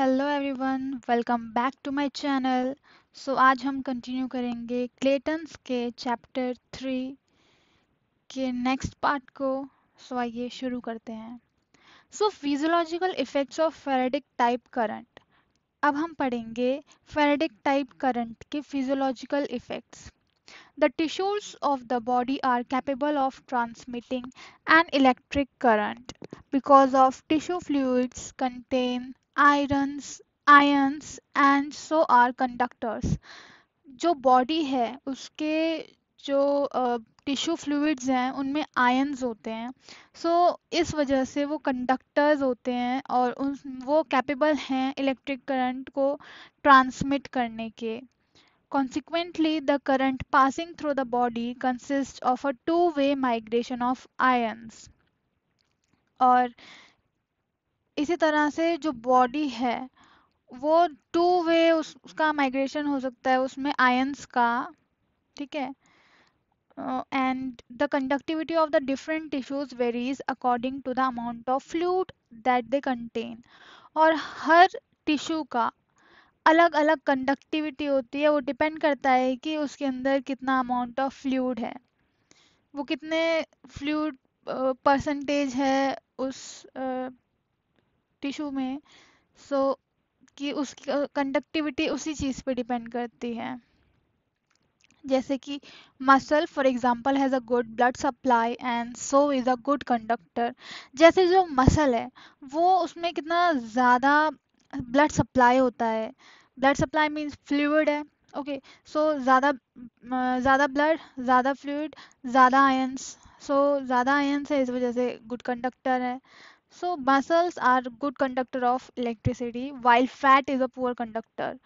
Hello everyone, welcome back to my channel. आज हम continue करेंगे क्लेटन्स के चैप्टर 3 के नेक्स्ट पार्ट को। आइए शुरू करते हैं। Physiological effects of faradic type current. अब हम पढ़ेंगे फेरेडिक टाइप करंट के physiological effects. The tissues of the body are capable of transmitting an electric current because of tissue fluids contain ions and so are conductors. जो body है उसके जो tissue fluids हैं उनमें आयंस होते हैं। इस वजह से वो कंडक्टर्स होते हैं और वो कैपेबल हैं इलेक्ट्रिक करंट को ट्रांसमिट करने के। Consequently, the current passing through the body consists of a two-way migration of ions. और इसी तरह से जो बॉडी है वो टू वे उसका माइग्रेशन हो सकता है उसमें आयंस का। ठीक है। And the conductivity of the different tissues varies according to the amount of fluid that they contain. और हर टिश्यू का अलग अलग कंडक्टिविटी होती है, वो डिपेंड करता है कि उसके अंदर कितना अमाउंट ऑफ फ्लूइड है, वो कितने फ्लूइड परसेंटेज है उस टिश्यू में। सो कि उसकी कंडक्टिविटी उसी चीज़ पे डिपेंड करती है। जैसे कि muscle for example has a good blood supply and so is a good conductor. जैसे जो मसल है वो उसमें कितना ज़्यादा ब्लड सप्लाई होता है। ब्लड सप्लाई मीन्स फ्लूइड है। ओके। ज़्यादा ब्लड, ज़्यादा फ्लूइड, ज़्यादा आयंस। ज़्यादा आयंस है, इस वजह से गुड कंडक्टर है। Muscles are good conductor of electricity while fat is a poor conductor,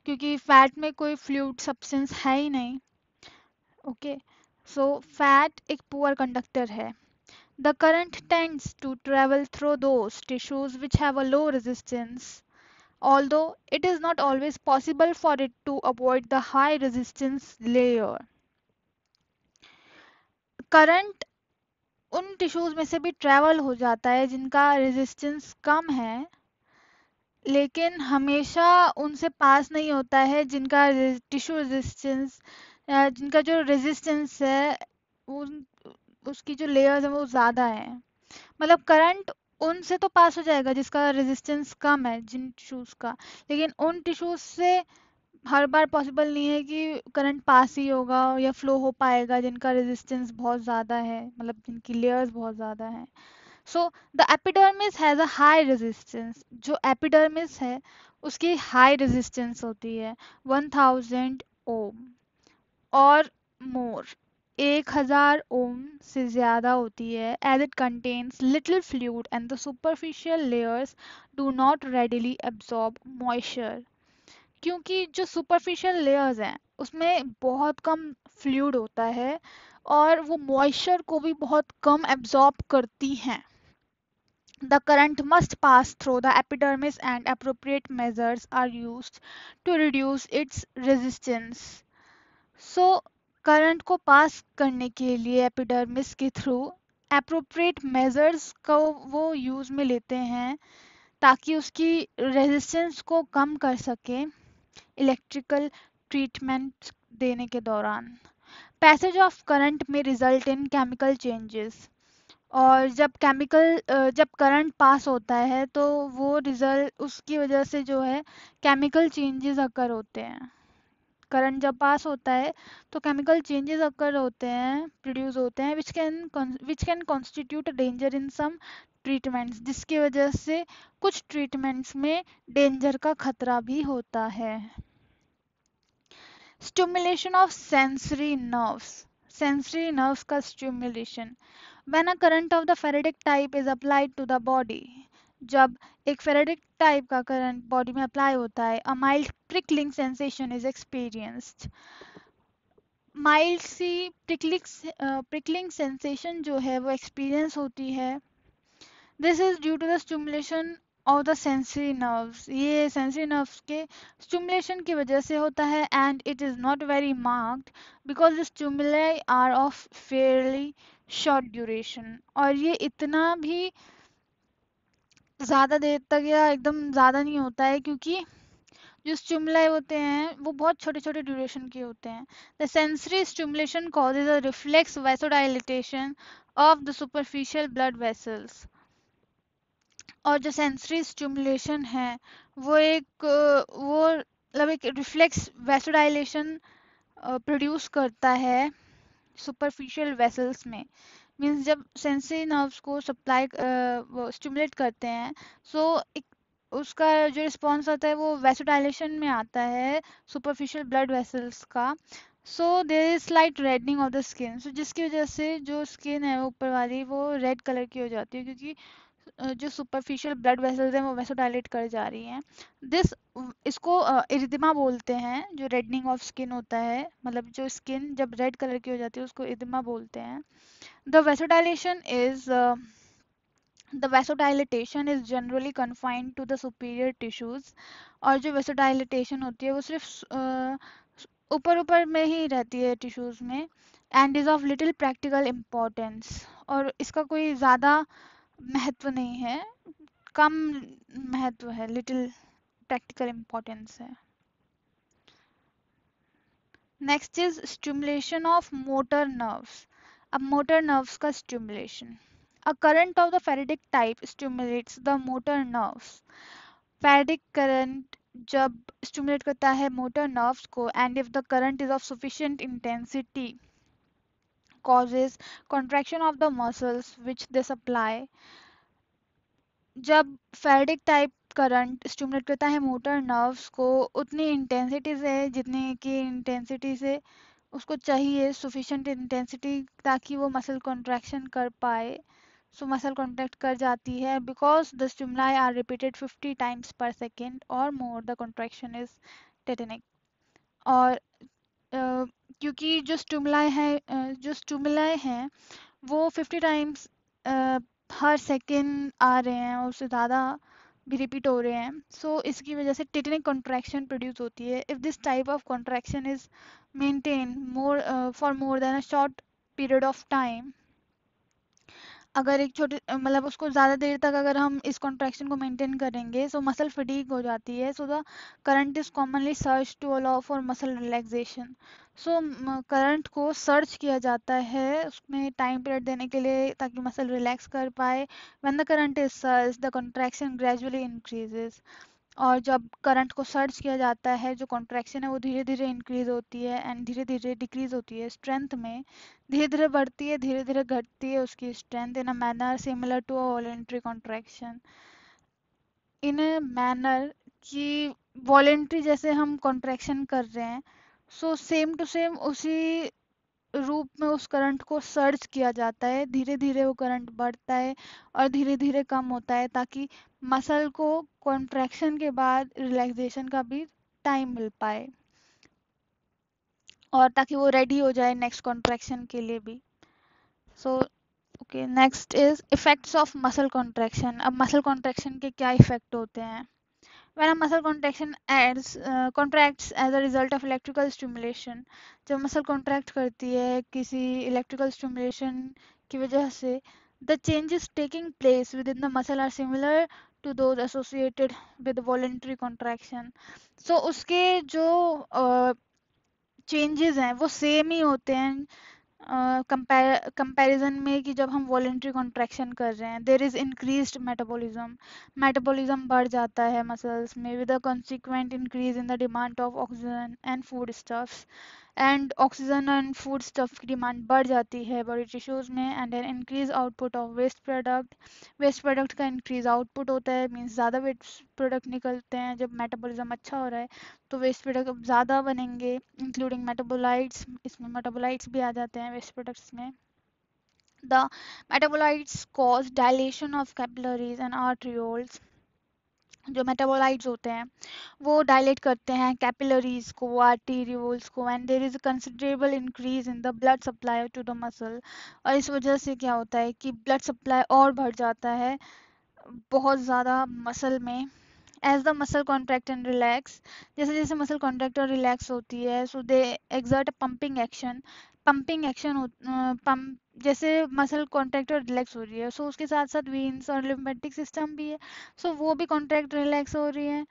क्योंकि फैट में कोई फ्लूइड सब्सटेंस है ही नहीं। ओके। फैट एक पुअर कंडक्टर है। The current tends to travel through those tissues which have a low resistance, although it is not always possible for it to avoid the high resistance layer. Current उन tissues में से भी travel हो जाता है जिनका resistance कम है, लेकिन हमेशा उनसे पास नहीं होता है जिनका टिश्यू रेजिस्टेंस, जिनका जो रेजिस्टेंस है उन उसकी जो लेयर्स है वो ज़्यादा है। मतलब करंट उनसे तो पास हो जाएगा जिसका रेजिस्टेंस कम है जिन टिश्यूज का, लेकिन उन टिश्यूज से हर बार पॉसिबल नहीं है कि करंट पास ही होगा या फ्लो हो पाएगा जिनका रेजिस्टेंस बहुत ज़्यादा है, मतलब जिनकी लेयर्स बहुत ज़्यादा हैं। The epidermis has a high resistance. जो एपिडर्मिस है उसकी हाई रेजिस्टेंस होती है 1000 ओम और मोर, 1000 ओम से ज़्यादा होती है, as it contains little fluid and the superficial layers do not readily absorb moisture. क्योंकि जो सुपरफिशियल लेयर्स हैं उसमें बहुत कम फ्लूइड होता है और वो मॉइस्चर को भी बहुत कम एब्जॉर्ब करती हैं। The current must pass through the epidermis and appropriate measures are used to reduce its resistance. Current को पास करने के लिए एपिडर्मिस के थ्रू एप्रोप्रिएट मेजर्स को वो यूज में लेते हैं ताकि उसकी रेजिस्टेंस को कम कर सके इलेक्ट्रिकल ट्रीटमेंट देने के दौरान। पैसेज ऑफ करंट में रिजल्ट इन केमिकल चेंजेस। और जब करंट पास होता है तो वो रिजल्ट उसकी वजह से जो है केमिकल चेंजेस अकर होते हैं। करंट जब पास होता है तो केमिकल चेंजेस अकर होते हैं, प्रोड्यूस होते हैं, which can constitute danger in some treatments, जिसकी वजह से कुछ ट्रीटमेंट्स में डेंजर का खतरा भी होता है। स्टिमुलेशन ऑफ सेंसरी नर्व्स का stimulation. When a current of the Faraday type is applied to the body, जब एक Faraday type का करंट बॉडी में अप्लाई होता है, a mild prickling sensation is experienced. Mild सी prickling sensation जो है वो एक्सपीरियंस होती है। This is due to the stimulation of the sensory nerves. ये सेंसरी नर्व्स के स्टिमुलेशन की वजह से होता है and it is not very marked because the stimuli are of fairly short duration. और ये इतना भी ज़्यादा देर तक या एकदम ज़्यादा नहीं होता है, क्योंकि जो स्टिमुलाई होते हैं वो बहुत छोटे छोटे ड्यूरेशन के होते हैं. The sensory stimulation causes a reflex vasodilatation of the superficial blood vessels. और जो सेंसरी स्टिमुलेशन है वो वो मतलब एक रिफ्लेक्स वैसोडाइलेशन प्रोड्यूस करता है सुपरफिशियल वेसल्स में. मीन्स जब सेंसरी नर्व्स को सप्लाई वो स्टिमुलेट करते हैं, सो एक उसका जो रिस्पॉन्स आता है वो वैसोडाइलेशन में आता है सुपरफिशियल ब्लड वेसल्स का. So there is slight reddening of the skin, so जिसकी वजह से जो स्किन है ऊपर वाली वो रेड कलर की हो जाती है, क्योंकि जो सुपरफिशियल ब्लड वेसल्स हैं वो वैसोडाइलेट कर जा रही हैं. दिस इसको इरिदिमा बोलते हैं, जो रेडनिंग ऑफ स्किन होता है, मतलब जो स्किन जब रेड कलर की हो जाती है उसको इरिदिमा बोलते हैं. The vasodilation is The vasodilatation is generally confined to the superior tissues. और जो vasodilatation होती है वो सिर्फ ऊपर ऊपर में ही रहती है टिश्यूज में. And is of little practical importance, और इसका कोई ज़्यादा महत्व नहीं है, कम महत्व है, लिटिल प्रैक्टिकल इम्पोर्टेंस है. Next is stimulation of motor nerves. अब मोटर नर्व्स का stimulation. A current of the Faraday type stimulates the motor nerves. Faraday current जब stimulate करता है motor nerves को, and if the current is of sufficient intensity causes contraction of the muscles which they supply. जब Faraday type current stimulate करता है motor nerves को उतनी intensity से जितनी की इंटेंसिटी से उसको चाहिए, sufficient इंटेंसिटी, ताकि वो मसल कॉन्ट्रैक्शन कर पाए. सो मसल कॉन्ट्रैक्ट कर जाती है because the stimuli are repeated 50 times per second or more, the contraction is tetanic. और क्योंकि जो स्टिमुलाई हैं वो 50 टाइम्स हर सेकेंड आ रहे हैं और उससे ज़्यादा भी रिपीट हो रहे हैं, सो इसकी वजह से टेटेनिक कॉन्ट्रैक्शन प्रोड्यूस होती है. If this type of contraction is maintain more for more than a short period of time, अगर एक छोटे मतलब उसको ज़्यादा देर तक अगर हम इस कॉन्ट्रैक्शन को मेंटेन करेंगे, सो मसल फटीग हो जाती है. So the current is commonly surged to allow for muscle relaxation. So current को सर्च किया जाता है उसमें टाइम पीरियड देने के लिए ताकि मसल रिलैक्स कर पाए. When the current is search the contraction gradually increases. और जब करंट को सर्च किया जाता है जो कॉन्ट्रैक्शन है वो धीरे धीरे इंक्रीज होती है एंड धीरे धीरे डिक्रीज होती है स्ट्रेंथ में. धीरे धीरे बढ़ती है, धीरे धीरे घटती है उसकी strength in a manner similar to a voluntary contraction. In a manner कि वॉलेंट्री जैसे हम कॉन्ट्रैक्शन कर रहे हैं, सो सेम टू सेम उसी रूप में उस करंट को सर्च किया जाता है. धीरे धीरे वो करंट बढ़ता है और धीरे धीरे कम होता है ताकि मसल को कॉन्ट्रैक्शन के बाद रिलैक्सेशन का भी टाइम मिल पाए और ताकि वो रेडी हो जाए नेक्स्ट कॉन्ट्रैक्शन के लिए भी. So okay, next is effects of muscle contraction. अब मसल कॉन्ट्रैक्शन के क्या इफेक्ट होते हैं. When a muscle contraction contracts as a result of electrical stimulation, जब मसल कॉन्ट्रैक्ट करती है किसी इलेक्ट्रिकल स्टिमुलेशन की वजह से, the changes taking place within the muscle are similar to those associated with voluntary contraction. So उसके जो changes हैं वो सेम ही होते हैं कंपैरिजन में कि जब हम वॉलेंट्री कॉन्ट्रैक्शन कर रहे हैं. There is increased metabolism, metabolism बढ़ जाता है मसल्स में with a consequent increase in the demand of oxygen and food stuffs. And oxygen and food stuff की डिमांड बढ़ जाती है बॉडी टिश्यूज में. And an increase output of waste product का इंक्रीज आउटपुट होता है, मीन्स ज़्यादा वेस्ट प्रोडक्ट निकलते हैं जब मेटाबॉलिज्म अच्छा हो रहा है, तो वेस्ट प्रोडक्ट अब ज़्यादा बनेंगे इंक्लूडिंग मेटाबोलाइट्स. इसमें मेटाबोलाइट्स भी आ जाते हैं वेस्ट प्रोडक्ट्स में. The metabolites cause dilation of capillaries and arterioles. जो मेटाबोलाइट्स होते हैं वो डायलेट करते हैं कैपिलरीज को, आर्टेरियोल्स को, and there is a considerable increase in the blood supply to the muscle. और इस वजह से क्या होता है कि ब्लड सप्लाई और बढ़ जाता है बहुत ज़्यादा मसल में. As the muscle contract and relax, जैसे जैसे मसल कॉन्ट्रैक्ट और रिलैक्स होती है, so they exert pumping action. Pumping action जैसे मसल कॉन्ट्रैक्ट और रिलैक्स हो रही है, सो उसके साथ साथ वेन्स और लिम्फेटिक सिस्टम भी है, सो वो भी कॉन्ट्रैक्ट रिलैक्स हो रही है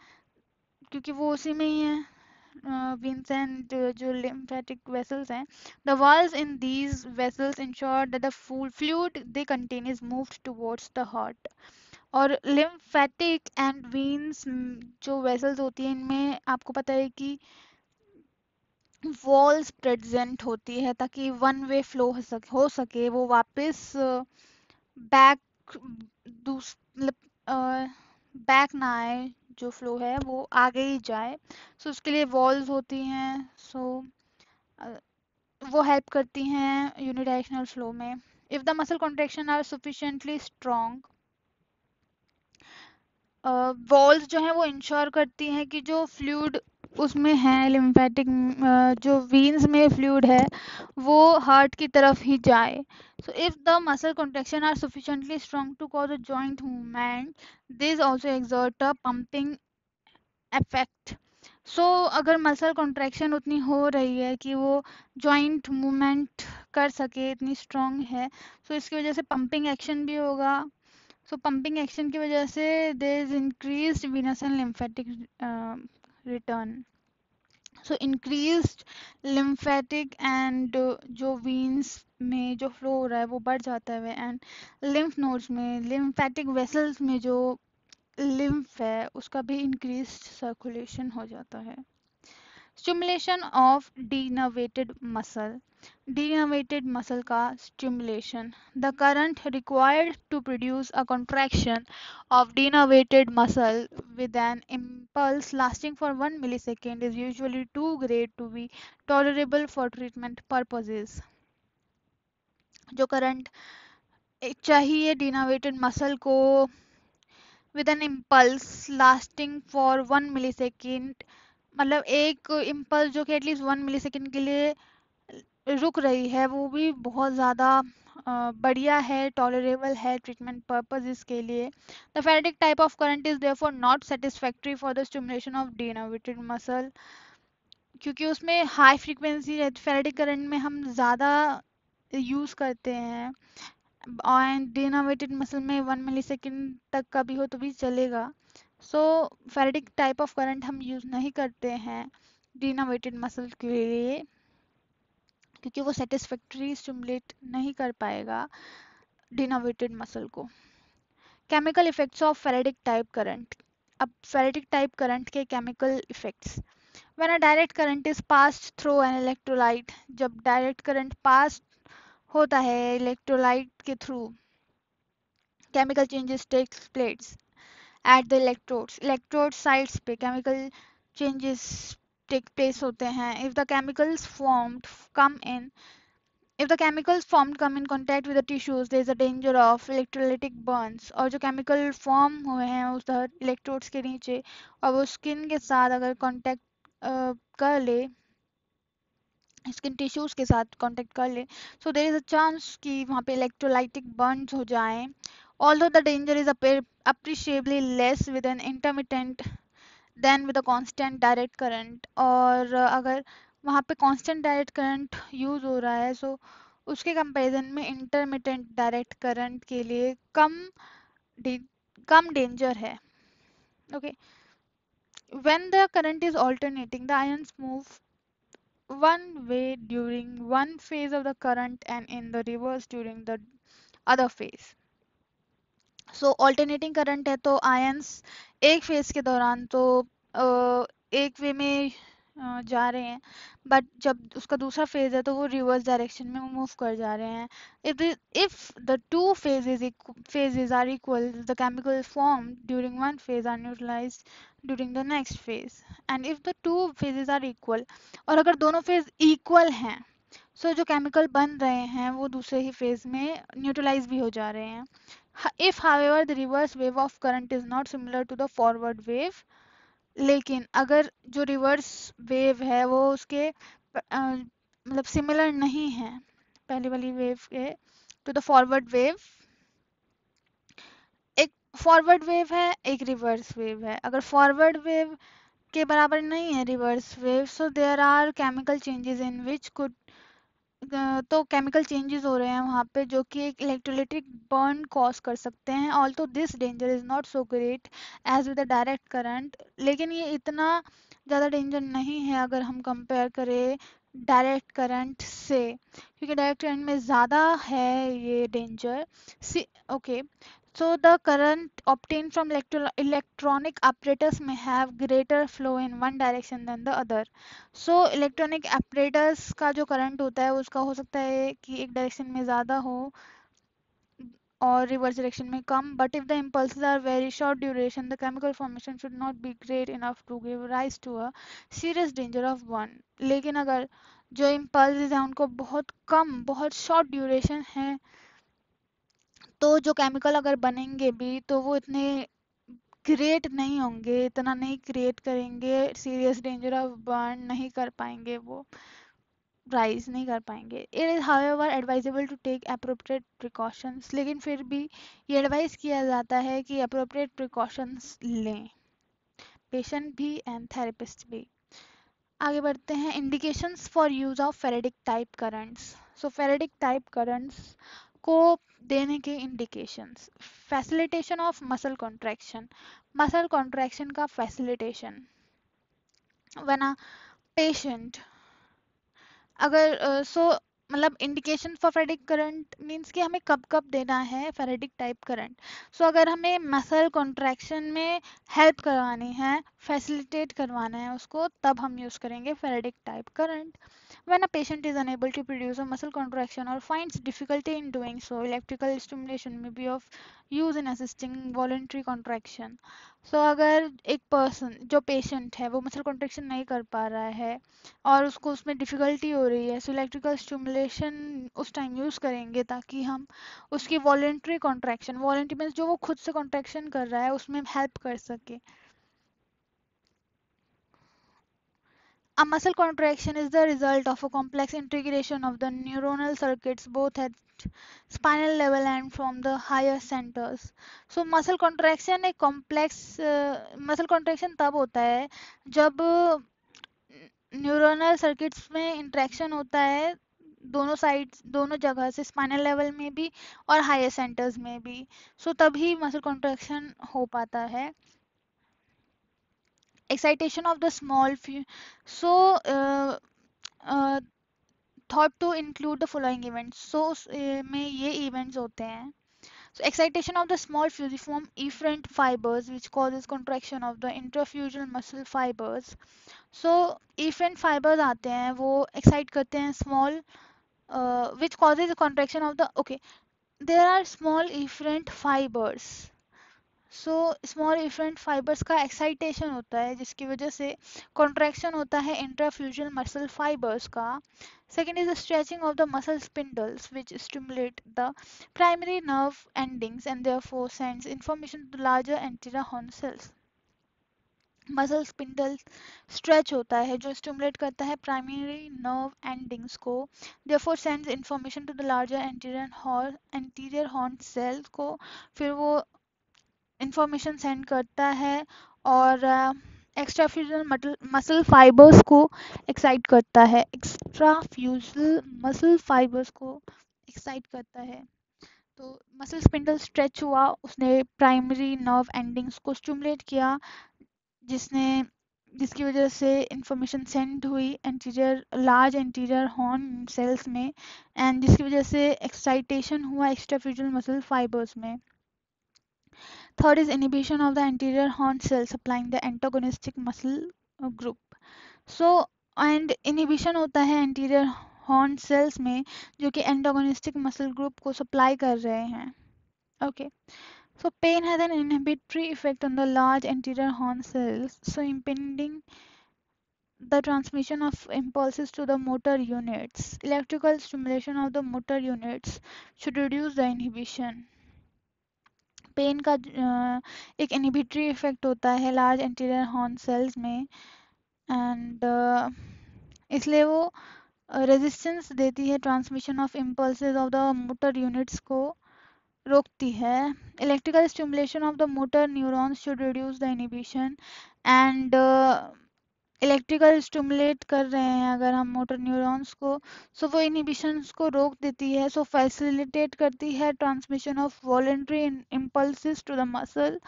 क्योंकि वो उसी में ही है, veins and जो lymphatic vessels हैं. The walls in these vessels ensure that the full fluid they contain is moved towards the heart. और lymphatic and veins जो vessels होती हैं इनमें आपको पता है कि वॉल्स प्रेजेंट होती है ताकि वन वे फ्लो हो सके वो वापस बैक मतलब बैक ना आए, जो फ्लो है वो आगे ही जाए, सो उसके लिए वॉल्स होती हैं, सो वो हेल्प करती हैं यूनिडायरेक्शनल फ्लो में. If the muscle contraction are sufficiently strong, walls जो हैं वो इंश्योर करती हैं कि जो फ्लूइड उसमें है लिम्फेटिक, जो वीन्स में फ्लूइड है वो हार्ट की तरफ ही जाए. So if the muscle contraction are sufficiently strong to cause a joint movement, this also exert a pumping effect. So अगर मसल कॉन्ट्रैक्शन उतनी हो रही है कि वो जॉइंट मूवमेंट कर सके, इतनी स्ट्रॉन्ग है, सो इसकी वजह से पंपिंग एक्शन भी होगा. सो पंपिंग एक्शन की वजह से there is increased venous and lymphatic return. So increased lymphatic and जो वीन्स में जो फ्लो हो रहा है वो बढ़ जाता है, एंड लिम्फ नोड्स में लिम्फेटिक वेसल्स में जो लिम्फ है उसका भी इंक्रीज्ड सर्कुलेशन हो जाता है. Stimulation of denervated muscle. Denervated muscle का stimulation. The current required to produce a contraction of denervated muscle with an impulse lasting for 1 millisecond is usually too great to be tolerable for treatment purposes. जो current चाहिए denervated muscle को with an impulse lasting for 1 millisecond, मतलब एक impulse जो कि at least 1 मिली second के लिए रुक रही है वो भी बहुत ज़्यादा बढ़िया है, टॉलरेबल है ट्रीटमेंट पर्पजेस के लिए. The faradic type of current is therefore not satisfactory for the stimulation of denervated muscle, क्योंकि उसमें हाई फ्रीक्वेंसी रहती. फेरेटिक करंट में हम ज़्यादा यूज़ करते हैं और डीनर्वेटेड मसल में 1 मिली सेकेंड तक का भी हो तो भी चलेगा. सो फेरेटिक टाइप ऑफ करंट हम यूज़ नहीं करते हैं डीनर्वेटेड मसल के लिए क्योंकि वो सेटिस्फैक्ट्री स्टिमुलेट नहीं कर पाएगा डिनर्वेटेड मसल को. Chemical effects of faradic type current. अब फेरेटिक टाइप करंट के chemical effects. When a direct current is passed through an electrolyte, जब डायरेक्ट करंट पास होता है इलेक्ट्रोलाइट के through, chemical changes takes place at the electrodes. Electrode sides पे chemical changes take place होते हैं. If the chemicals formed come in If the chemicals formed come in contact with the tissues, there is a danger of electrolytic burns. और जो chemical form हुए हैं उस electrodes के नीचे और वो skin के साथ अगर contact कर ले, स्किन टिश्यूज के साथ कांटेक्ट कर ले, so there is a chance कि वहाँ पे इलेक्ट्रोलाइटिक बर्न्स हो जाएं. Although the danger is appreciably less with an intermittent than with a constant direct current. और अगर वहाँ पे constant direct current यूज़ हो रहा है, सो उसके कंपैरिजन में इंटरमिटेंट डायरेक्ट करंट के लिए कम डेंजर है. Okay. When the current is alternating, the ions move one way during one phase of the current and in the reverse during the other phase. So alternating current है तो ions एक phase के दौरान तो एक वे में जा रहे हैं, बट जब उसका दूसरा फेज है तो वो रिवर्स डायरेक्शन में मूव कर जा रहे हैं. If the two phases are equal, the chemical formed during one phase are neutralized during the next phase. And if the two phases are equal, और अगर दोनों फेज इक्वल हैं, सो जो केमिकल बन रहे हैं वो दूसरे ही फेज में न्यूट्रलाइज भी हो जा रहे हैं. If however the reverse wave of current is not similar to the forward wave, लेकिन अगर जो रिवर्स वेव है वो उसके मतलब सिमिलर नहीं है पहली वाली वेव के टू द फॉरवर्ड वेव, एक फॉरवर्ड वेव है एक रिवर्स वेव है. अगर फॉरवर्ड वेव के बराबर नहीं है reverse wave, so there are chemical changes in which could तो केमिकल चेंजेस हो रहे हैं वहाँ पे जो कि एक इलेक्ट्रोलाइटिक बर्न कॉज कर सकते हैं। Also this danger is not so great as with the direct current, लेकिन ये इतना ज़्यादा डेंजर नहीं है अगर हम कंपेयर करें डायरेक्ट करंट से, क्योंकि डायरेक्ट करंट में ज़्यादा है ये danger. See okay, so the current obtained from electronic apparatus may have greater flow in one direction than the other. So electronic apparatus का जो करंट होता है उसका हो सकता है कि एक डायरेक्शन में ज़्यादा हो और रिवर्स डायरेक्शन में कम, but if the impulses are very short duration the chemical formation should not be great enough to give rise to a serious danger of burn. लेकिन अगर जो impulses हैं उनको बहुत कम, बहुत शॉर्ट ड्यूरेशन है, तो जो केमिकल अगर बनेंगे भी तो वो इतने क्रिएट नहीं होंगे, इतना नहीं क्रिएट करेंगे, सीरियस डेंजर ऑफ बर्न नहीं कर पाएंगे, वो राइज नहीं कर पाएंगे। It is however advisable to take appropriate precautions, लेकिन फिर भी ये एडवाइस किया जाता है कि अप्रोप्रिएट प्रिकॉशंस लें, पेशेंट भी एंड थेरेपिस्ट भी। आगे बढ़ते हैं, indications for use of faradic type currents. So faradic type currents को देने के indications, facilitation of muscle contraction का फैसिलिटेशन व्हेन अ पेशेंट, अगर सो मतलब indication for faradic current means कि हमें कब कब देना है फेरेडिक टाइप करंट। सो अगर हमें मसल कॉन्ट्रैक्शन में हेल्प करवानी है, फैसिलिटेट करवाना है उसको, तब हम यूज़ करेंगे faradic type current. When a patient is unable to produce a muscle contraction or finds difficulty in doing so, electrical stimulation may be of use in assisting voluntary contraction. So अगर एक person जो patient है वो muscle contraction नहीं कर पा रहा है और उसको उसमें डिफ़िकल्टी हो रही है, सो इलेक्ट्रिकल स्टिमुलेशन उस टाइम यूज़ करेंगे ताकि हम उसकी वॉलेंट्री कॉन्ट्रैक्शन, वॉलेंट्री मीन्स जो वो खुद से कॉन्ट्रैक्शन कर रहा है उसमें हेल्प कर सके। A muscle contraction is the result of a complex integration of the neuronal circuits both at spinal level and from the higher centers. So muscle contraction एक complex muscle contraction तब होता है जब न्यूरोनल सर्किट्स में interaction होता है दोनों sides, दोनों जगह से, स्पाइनल लेवल में भी और हायर सेंटर्स में भी। सो तभी मसल कॉन्ट्रैक्शन हो पाता है। Excitation of the small few, so thought to include the following events, so में ये इवेंट्स होते हैं। So excitation of the small fusiform efferent fibers which causes contraction of the intrafusional muscle fibers. So efferent fibers आते हैं, वो excite करते हैं small which causes a contraction of the, okay, there are small efferent fibers. So small efferent fibres का excitation होता है जिसकी वजह से कॉन्ट्रैक्शन होता है इंट्राफ्यूजल मसल फाइबर्स का। Second is the stretching of the muscle spindles which stimulate the primary nerve endings and therefore sends information to larger anterior horn cells. Muscle spindle stretch होता है जो स्टिमुलेट करता है primary nerve endings को, therefore sends information to the larger anterior horn cells को, फिर वो information send करता है और एक्स्ट्रा फ्यूजल मसल फाइबर्स को एक्साइट करता है, एक्स्ट्रा फ्यूजल मसल फाइबर्स को एक्साइट करता है। तो मसल स्पिंडल स्ट्रेच हुआ, उसने प्राइमरी नर्व एंडिंग्स को स्टिमुलेट किया, जिसने जिसकी वजह से इंफॉर्मेशन सेंड हुई anterior large anterior horn cells में, एंड जिसकी वजह से एक्साइटेशन हुआ एक्स्ट्रा फ्यूजल मसल फाइबर्स में। Third is inhibition of the anterior horn cell supplying the antagonistic muscle group. So and inhibition होता है anterior horn cells में जो कि antagonistic muscle group को supply कर रहे हैं. Okay. So pain has an inhibitory effect on the large anterior horn cells, so impeding the transmission of impulses to the motor units. Electrical stimulation of the motor units should reduce the inhibition. Pain का एक inhibitory effect होता है large anterior horn cells में, and इसलिए वो resistance देती है, transmission of impulses of the motor units को रोकती है। Electrical stimulation of the motor neurons should reduce the inhibition, and electrical stimulate कर रहे हैं अगर हम मोटर न्यूरॉन्स को, सो वो इनहिबिशंस को रोक देती है, सो फैसिलिटेट करती है transmission of voluntary impulses to the muscle,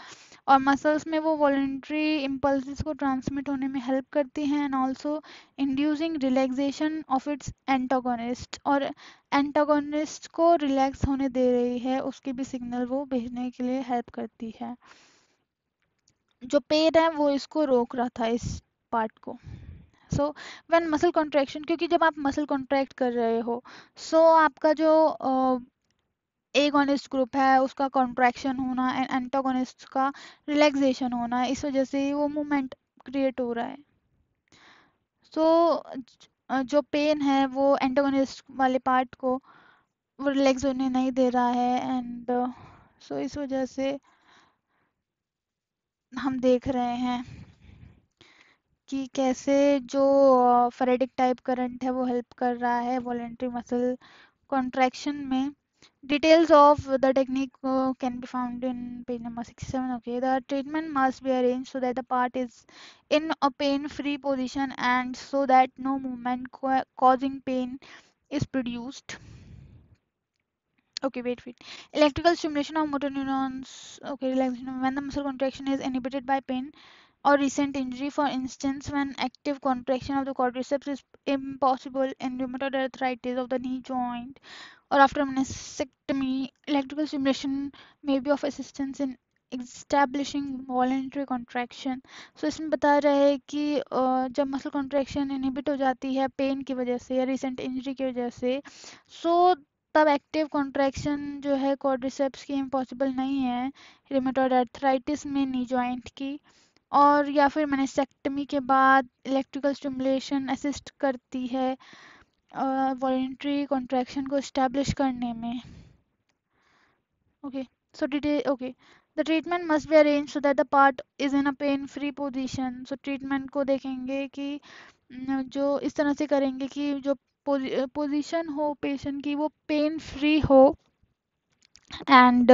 और मसल्स में वो वॉलेंट्री इम्पल्सिस को ट्रांसमिट होने में हेल्प करती हैं, and also inducing relaxation of its antagonist, और एंटागोनिस्ट को रिलैक्स होने दे रही है, उसके भी सिग्नल वो भेजने के लिए हेल्प करती है। जो पेन है वो इसको रोक रहा था, इस पार्ट को। सो व्हेन मसल कॉन्ट्रैक्शन, क्योंकि जब आप मसल कॉन्ट्रैक्ट कर रहे हो, सो आपका जो एगोनिस्ट ग्रुप है उसका कॉन्ट्रैक्शन होना एंड एंटागोनिस्ट का रिलैक्सेशन होना, इस वजह से ही वो मूवमेंट क्रिएट हो रहा है। सो जो पेन है वो एंटागोनिस्ट वाले पार्ट को वो रिलैक्स होने नहीं दे रहा है, एंड सो इस वजह से हम देख रहे हैं कि कैसे जो फेरेटिक टाइप करंट है वो हेल्प कर रहा है वॉलेंटरी मसल contraction में. Details of the technique can be found in page number 67. Okay, the treatment must be arranged so that the part is in a pain-free position and so that no movement causing pain is produced. Okay, wait. Electrical stimulation of motor neurons. Okay, relaxation. When the muscle contraction is inhibited by pain or recent injury, for instance, when active contraction of the quadriceps is impossible in rheumatoid arthritis of the knee joint, or after mastectomy, electrical stimulation may be of assistance in establishing voluntary contraction. So इसमें बता रहा है कि जब muscle contraction inhibit हो जाती है pen की वजह से या रिसेंट इंजरी की वजह से, सो तब एक्टिव कॉन्ट्रैक्शन जो है क्वाड्रिसेप्स की इम्पॉसिबल नहीं है रिमेटॉइड आर्थराइटिस में नी जॉइंट की, और या फिर मैनेसेक्टमी के बाद इलेक्ट्रिकल स्टिमुलेशन असिस्ट करती है वॉलेंट्री कॉन्ट्रैक्शन को इस्टेब्लिश करने में. Okay, so detail. Okay, the treatment must be arrange so that the part is in a pain free position. So treatment को देखेंगे कि जो इस तरह से करेंगे कि जो पोजीशन हो पेशेंट की वो पेन फ्री हो, एंड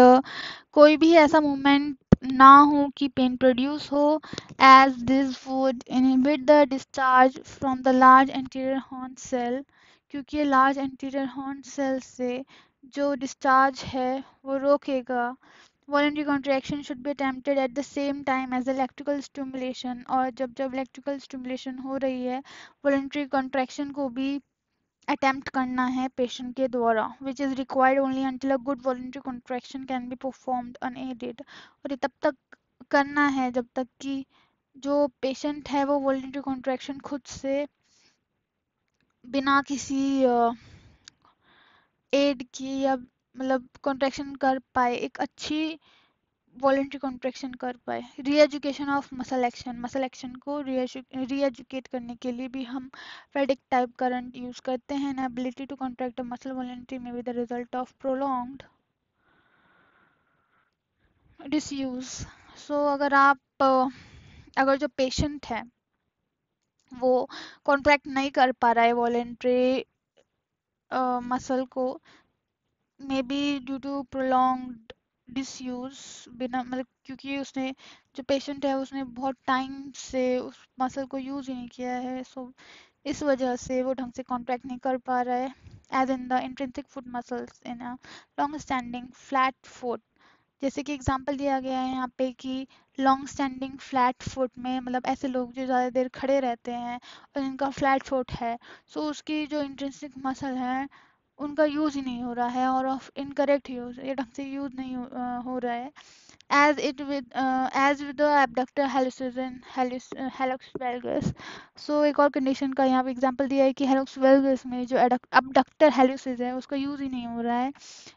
कोई भी ऐसा मूवमेंट ना हो कि पेन प्रोड्यूस हो, as this would inhibit the discharge from the large anterior horn cell, क्योंकि ये लार्ज एंटीरियर हॉर्न सेल से जो डिस्चार्ज है वो रोकेगा. Voluntary contraction should be attempted at the same time as electrical stimulation, और जब जब इलेक्ट्रिकल स्टिमुलेशन हो रही है वॉलेंट्री कॉन्ट्रैक्शन को भी अटेम्प्ट करना है पेशेंट के द्वारा, which is required only until a good voluntary contraction can be performed unaided. और ये तब तक करना है जब तक कि जो पेशेंट है वो वॉलेंट्री कॉन्ट्रैक्शन खुद से बिना किसी एड की या मतलब कॉन्ट्रैक्शन कर पाए, एक अच्छी वॉलेंट्री कॉन्ट्रैक्शन कर पाए. री एजुकेशन ऑफ मसल एक्शन को री एजुकेट करने के लिए भी हम फेडिक टाइप करंट यूज करते हैं. Ability to contract muscle voluntary में be the result of prolonged disuse. So अगर जो पेशेंट है वो कॉन्ट्रैक्ट नहीं कर पा रहा है वॉलेंट्री मसल को, may be due to prolonged disuse, बिना मतलब क्योंकि उसने जो पेशेंट है उसने बहुत टाइम से उस मसल को यूज ही नहीं किया है, सो इस वजह से वो ढंग से कॉन्ट्रैक्ट नहीं कर पा रहा है. As in the intrinsic foot muscles in a long standing flat foot, जैसे कि एग्जांपल दिया गया है यहाँ पे कि लॉन्ग स्टैंडिंग फ्लैट फुट में मतलब ऐसे लोग जो ज़्यादा देर खड़े रहते हैं और जिनका फ्लैट फुट है, सो उसकी जो इंट्रिंसिक मसल है उनका यूज़ ही नहीं हो रहा है, और ऑफ इनकरेक्ट यूज़, ये ढंग से यूज़ नहीं हो रहा है. as with the abductor hallux valgus. सो एक और कंडीशन का यहाँ पे एग्जांपल दिया है कि hallux valgus में जो abductor hallux है उसका यूज़ ही नहीं हो रहा है.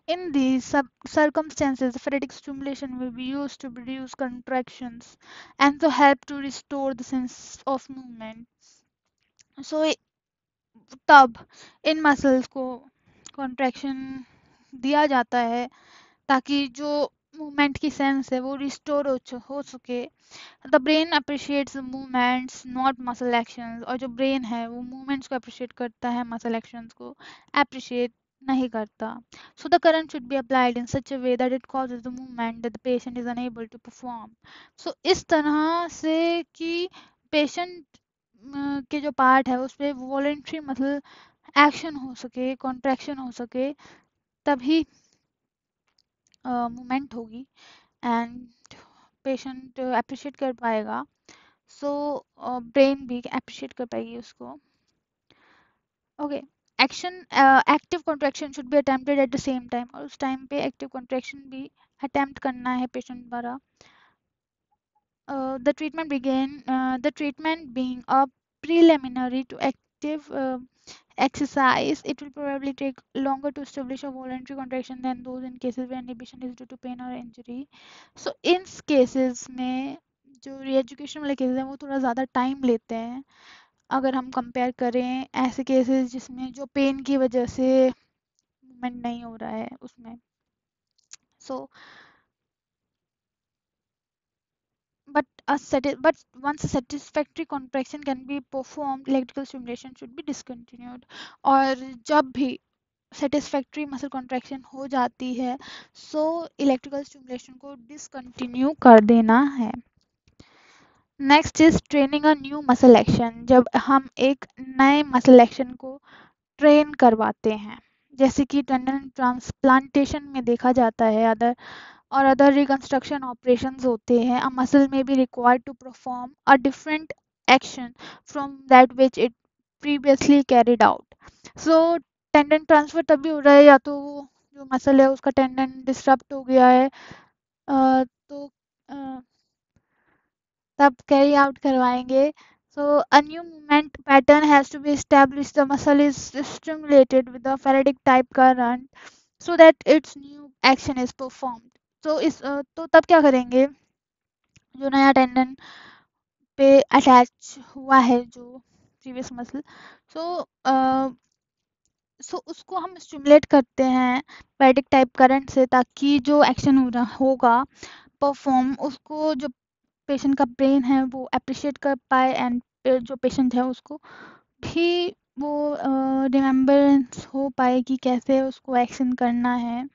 In these circumstances, phonetic stimulation will be used to reduce contractions and to help to restore the sense of movement. So तब इन मसल्स को कॉन्ट्रैक्शन दिया जाता है ताकि जो मूवमेंट की सेंस है वो रिस्टोर हो सके. The brain appreciates movements not muscle actions, और जो ब्रेन है वो मूवमेंट्स को अप्रिशिएट करता है, मसल एक्शंस को अप्रिशिएट नहीं करता. So the current should be applied in such a way that it causes the movement that the patient is unable to perform. So इस तरह से कि पेशेंट के जो पार्ट है उस पे वॉलेंट्री मसल एक्शन हो सके, कॉन्ट्रैक्शन हो सके, तभी मूवमेंट होगी एंड पेशेंट अप्रिशिएट कर पाएगा। सो ब्रेन भी अप्रिशिएट कर पाएगी उसको। Okay, action active contraction should be attempted at the same time, और उस टाइम पे एक्टिव कॉन्ट्रैक्शन भी अटेम्प्ट करना है पेशेंट द्वारा। The treatment being a preliminary to active exercise, it will probably take longer to establish a voluntary contraction than those in cases where inhibition is due to pain or injury. So in cases में जो री-एजुकेशन वाले cases हैं वो थोड़ा ज़्यादा time लेते हैं अगर हम कंपेयर करें ऐसे केसेस जिसमें जो पेन की वजह से मूवमेंट नहीं हो रहा है उसमें। सो but once a satisfactory contraction can be performed, electrical stimulation should be discontinued। और जब भी सेटिस्फैक्ट्री मसल कॉन्ट्रैक्शन हो जाती है सो इलेक्ट्रिकल स्टिमुलेशन को डिसकंटिन्यू कर देना है। Next is training a new muscle action. जब हम एक नए मसल एक्शन को ट्रेन करवाते हैं, जैसे कि टेंडन ट्रांसप्लांटेशन में देखा जाता है, अदर रिकंस्ट्रक्शन ऑपरेशंस होते हैं, अ मसल में be required to perform a different action from that which it previously carried out. So tendon transfer तभी हो रहा है या तो वो जो मसल है उसका टेंडन डिस्टर्ब हो गया है, तो तब कैरी आउट करवाएंगे। So a new movement pattern has to be establish, the muscle is stimulated with a faradic type current so that its new action is performed. तो तो तब क्या करेंगे, जो नया टेंडन पे अटैच हुआ है जो प्रीवियस मसल, सो उसको हम स्टिमुलेट करते हैं फेरेटिक टाइप करंट से, ताकि जो एक्शन होगा परफॉर्म उसको जो पेशेंट का ब्रेन है वो अप्रिशिएट कर पाए एंड जो पेशेंट है उसको भी वो रिमेम्बरेंस हो पाए कि कैसे उसको एक्शन करना है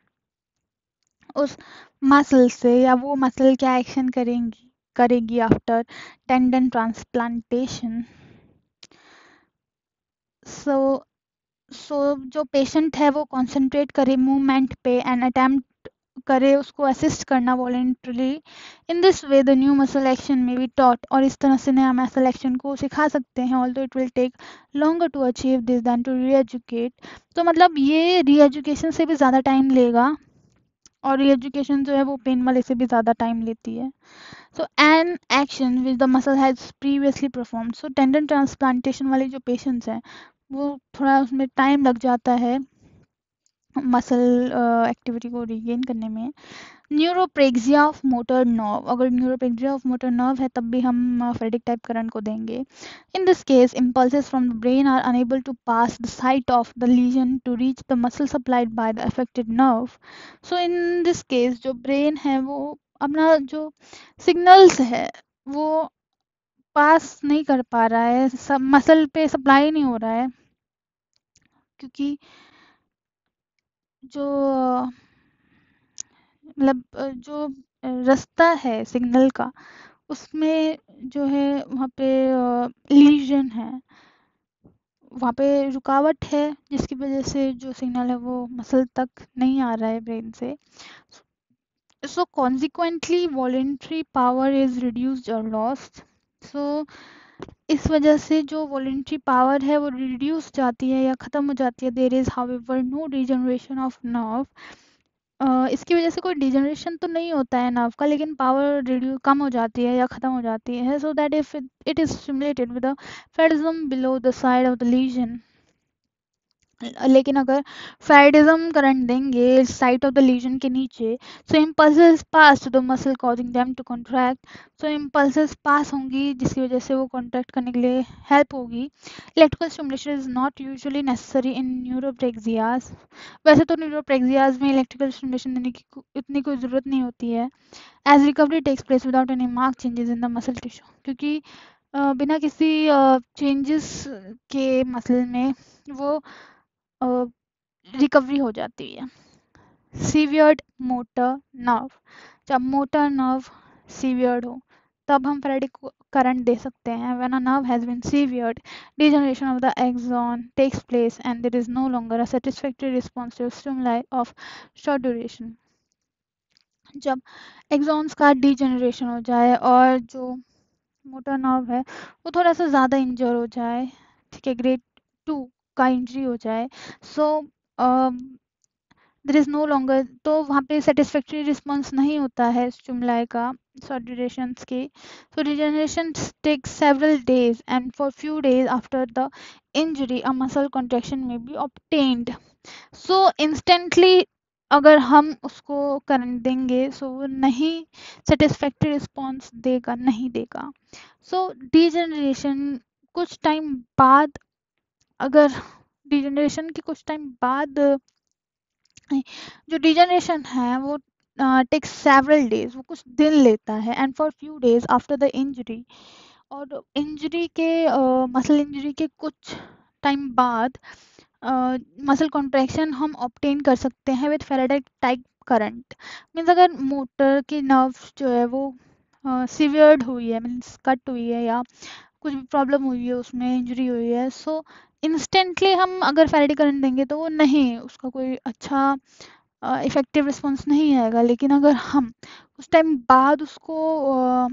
उस मसल से, या वो मसल क्या एक्शन करेगी आफ्टर टेंडन ट्रांसप्लांटेशन। सो जो पेशेंट है वो कंसंट्रेट करे मूवमेंट पे एंड अटेम्प्ट करे उसको असिस्ट करना voluntarily. In this way the new muscle action में बी टॉट, और इस तरह से नया मसल एक्शन को सिखा सकते हैं, although it will take longer to achieve this than to re educate. तो मतलब ये री एजुकेशन से भी ज़्यादा टाइम लेगा, और री एजुकेशन जो है वो पेन वाले से भी ज़्यादा टाइम लेती है। So an action which the muscle has previously perform, so tendon transplantation वाले जो पेशेंट्स हैं वो थोड़ा उसमें टाइम लग जाता है मसल एक्टिविटी को रिगेन करने में। न्यूरोप्रेक्सिया ऑफ मोटर नर्व, अगर न्यूरोप्रेक्सिया ऑफ मोटर नर्व है तब भी हम फेरेटिक टाइप करंट को देंगे। In this case impulses from the brain are unable to pass the site of the lesion to reach the muscle supplied by the affected nerve। so in this case जो brain है वो अपना जो signals है वो पास नहीं कर पा रहा है, सब मसल पे सप्लाई नहीं हो रहा है, क्योंकि जो मतलब जो रास्ता है सिग्नल का उसमें जो है वहाँ पे लीजन है, वहाँ पे रुकावट है, जिसकी वजह से जो सिग्नल है वो मसल तक नहीं आ रहा है ब्रेन से। So consequently voluntary power is reduced और लॉस्ट। सो इस वजह से जो वॉलेंट्री पावर है वो रिड्यूस जाती है या ख़त्म हो जाती है। There is however no regeneration of nerve. इसकी वजह से कोई डिजनरेशन तो नहीं होता है नर्व का, लेकिन पावर रिड्यूस कम हो जाती है या ख़त्म हो जाती है। So that if it is stimulated with a faradism below the side of the lesion. लेकिन अगर फेरिडिज्म करंट देंगे साइट ऑफ द लीजन के नीचे, so impulses pass to the muscle causing them to contract. So impulses pass होंगी जिसकी वजह से वो कॉन्ट्रैक्ट करने के लिए हेल्प होगी। Electrical stimulation is not usually necessary in neuropraxias. वैसे तो न्यूरोप्रेक्सियाज में इलेक्ट्रिकल स्टिमुलेशन देने की इतनी कोई ज़रूरत नहीं होती है, as recovery takes place without any mark changes in the muscle tissue, क्योंकि बिना किसी चेंजेस के मसल में वो रिकवरी हो जाती है। सीवियर्ड मोटर नर्व, जब मोटर नर्व सीवियर्ड हो तब हम फेरेटिक करंट दे सकते हैं। When a nerve has been severed, degeneration of the axon takes place and there is no longer a satisfactory response to stimuli of short duration। जब exons का degeneration हो जाए और जो मोटर नर्व है वो थोड़ा सा ज़्यादा इंजर हो जाए, ठीक है, ग्रेड 2 का इंजरी हो जाए, so there is no longer, तो वहाँ पे सेटिस्फैक्ट्री रिस्पॉन्स नहीं होता है स्टिमुलाई का शॉर्ट ड्यूरेशंस के। So degeneration takes several days and for few days after the injury a muscle contraction में बी ऑब्टेन्ड। सो इंस्टेंटली अगर हम उसको करंट देंगे सो वो नहीं सेटिस्फैक्ट्री रिस्पॉन्स देगा, नहीं देगा। सो डिजेनरेशन कुछ टाइम बाद, अगर डिजेनरेशन के कुछ टाइम बाद जो डिजेनरेशन है वो टेक्स सेवरल डेज, वो कुछ दिन लेता है, and for few days after the injury, और इंजरी के मसल इंजरी के कुछ टाइम बाद मसल कॉन्ट्रैक्शन हम ऑब्टेन कर सकते हैं with Faraday type current. Means अगर मोटर की नर्व जो है वो सीवियर्ड हुई है, मीन्स कट हुई है या कुछ भी प्रॉब्लम हुई है, उसमें इंजरी हुई है, सो इंस्टेंटली हम अगर फेराडे करंट देंगे तो वो नहीं, उसका कोई अच्छा इफेक्टिव रिस्पॉन्स नहीं आएगा। लेकिन अगर हम उस टाइम बाद उसको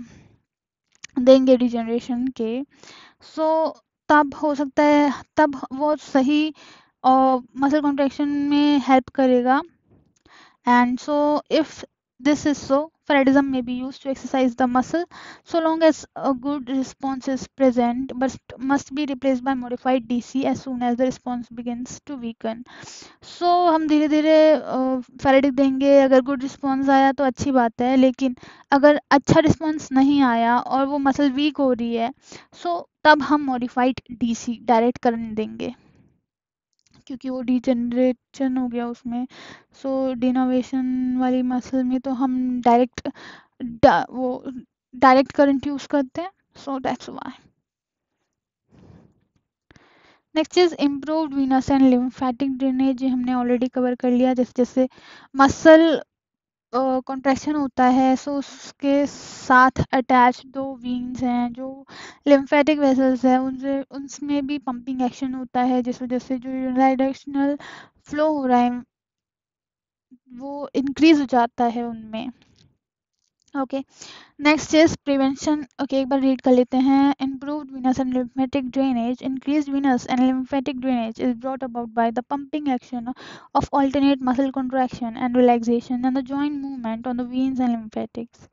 देंगे डिजेनरेशन के, सो तब हो सकता है, तब वो सही मसल कॉन्ट्रैक्शन में हेल्प करेगा। And so, if this is so, Faradism may be used to exercise the muscle so long as a good response is present, but must be replaced by modified DC as soon as the response begins to weaken. So हम धीरे धीरे faradic देंगे, अगर good response आया तो अच्छी बात है, लेकिन अगर अच्छा रिस्पॉन्स नहीं आया और वो मसल वीक हो रही है, सो तब हम मॉडिफाइड डीसी डायरेक्ट करंट देंगे, क्योंकि वो डिजेनरेशन हो गया उसमें। सो डिनोवेशन वाली मसल में तो हम डायरेक्ट वो डायरेक्ट करंट यूज करते हैं, so that's why. Next is improved Venus and lymphatic drainage, ये हमने ऑलरेडी कवर कर लिया। जैसे जैसे मसल कॉन्ट्रैक्शन होता है, सो उसके साथ अटैच दो वीन्स हैं जो लिम्फेटिक वेसल्स हैं, उनसे उनमें भी पंपिंग एक्शन होता है, जिस वजह से जो यूनिडायरेक्शनल फ्लो हो रहा है वो इंक्रीज हो जाता है उनमें। Okay, next is prevention. Okay, एक बार रीड कर लेते हैं। Improved venous and lymphatic drainage, increased venous and lymphatic drainage is brought about by the pumping action of alternate muscle contraction and relaxation and the joint movement on the veins and lymphatics.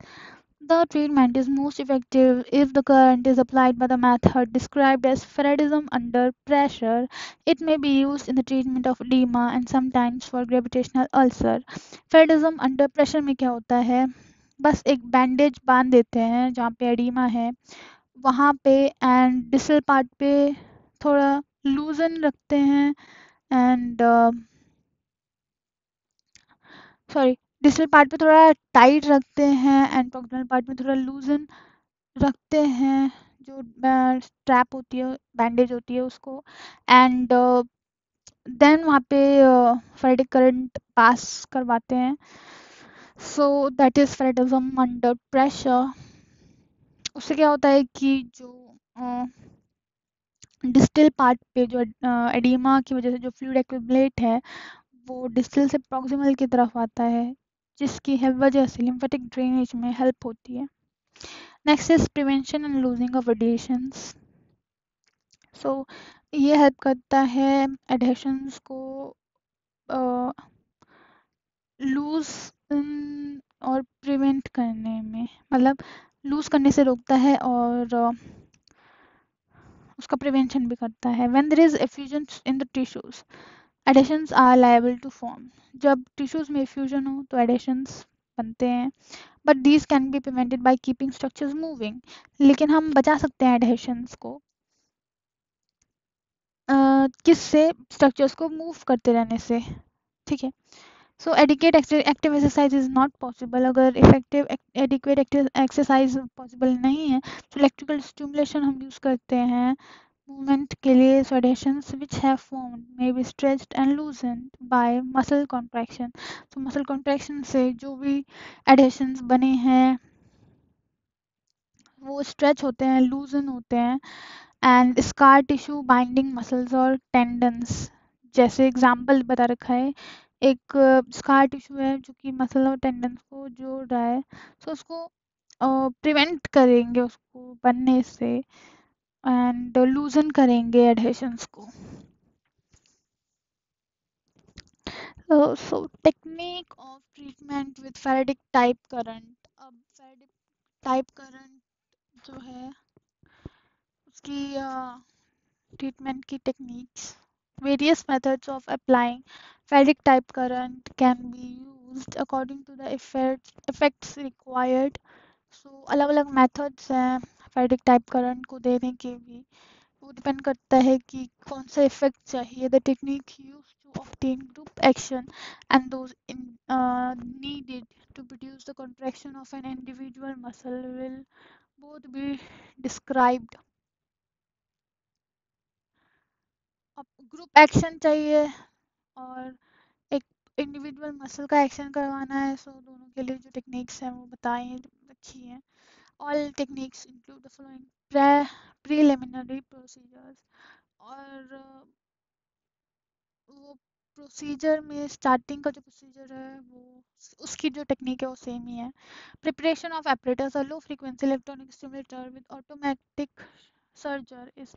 The treatment is most effective if the current is applied by the method described as Faradism under pressure. It may be used in the treatment of edema and sometimes for gravitational ulcer. Faradism under pressure में क्या होता है, बस एक bandage बांध देते हैं जहाँ पे एडिमा है वहाँ पे, एंड डिस्टल पार्ट पे थोड़ा लूजन रखते हैं, एंड सॉरी, डिस्टल पार्ट पे थोड़ा टाइट रखते हैं एंड प्रॉक्सिमल पार्ट में थोड़ा लूजन रखते हैं, जो स्ट्रैप होती है, बैंडेज होती है उसको, एंड देन वहाँ पे फेरेटिक करंट पास करवाते हैं। So that is faradism under pressure. उससे क्या होता है कि जो डिस्टल पार्ट पे जो एडिमा की वजह से जो फ्लूइड एक्युमुलेट है वो डिस्टल से प्रॉक्सिमल की तरफ आता है, जिसकी वजह से लिम्फेटिक ड्रेनेज में हेल्प होती है। Next is prevention and loosing of adhesions. So ये हेल्प करता है एडिशंस को लूज और प्रिवेंट करने में, मतलब लूज करने से रोकता है और उसका प्रिवेंशन भी करता है। When there is effusion in the tissues, adhesions are liable to form. जब टिश्यूज में एफ्यूजन हो तो एडिशंस बनते हैं, but these can be prevented by keeping structures moving. लेकिन हम बचा सकते हैं एडिशंस को किससे, स्ट्रक्चर्स को मूव करते रहने से, ठीक है। So adequate active exercise is not possible, अगर effective adequate active exercise possible नहीं है तो इलेक्ट्रिकल स्टिमुलेशन हम यूज़ करते हैं मूवमेंट के लिए। So adhesions which have formed may be stretched and loosened by muscle contraction. तो muscle contraction से जो भी adhesions बने हैं वो स्ट्रेच होते हैं, लूजन होते हैं। And scar tissue binding muscles और टेंडन्स, जैसे एग्जांपल बता रखा है। एक स्कार टिश्यू है जो कि मसल और टेंडन्स को जोड़ रहा है, तो उसको प्रिवेंट करेंगे उसको बनने से, एंड लूजन करेंगे एडहेशंस को। सो technique of treatment with ferritic type current. अब फेरेटिक टाइप करंट जो है उसकी treatment key techniques. Various methods of applying ferritic type current can be used according to the effects required. So अलग अलग methods हैं ferritic type current को देने के भी, वो डिपेंड करता है कि कौन सा इफेक्ट चाहिए. The technique used to obtain group action and those needed to produce the contraction of an individual muscle will both be described. अब ग्रुप एक्शन चाहिए और एक इंडिविजुअल मसल का एक्शन करवाना है, सो दोनों के लिए जो टेक्निक्स हैं वो बताई रखी हैं. All techniques include the following: preliminary procedures, और वो प्रोसीजर में स्टार्टिंग का जो प्रोसीजर है वो उसकी जो टेक्निक है वो सेम ही है. Preparation of apparatus, a low frequency electronic stimulator with automatic surger is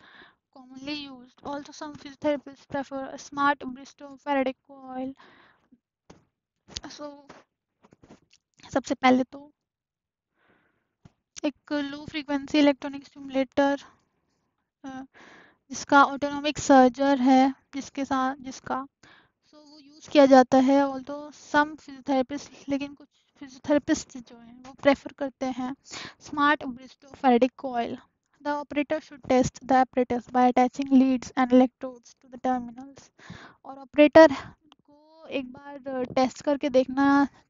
commonly used. Also, some physiotherapists prefer a smart Bristow Faraday coil. So, सबसे पहले तो एक लो फ्रीक्वेंसी इलेक्ट्रॉनिक स्टिमुलेटर जिसका ऑटोनॉमिक सर्जर है, जिसका सो वो यूज़ किया जाता है. ऑल्दो सम फिजियोथेरेपिस्ट, लेकिन कुछ फिजियोथेरेपिस्ट जो हैं वो प्रेफर करते हैं smart Bairstow Faraday coil. The operator should test the apparatus by attaching leads and electrodes to the terminals. और ऑपरेटर को एक बार टेस्ट करके देखना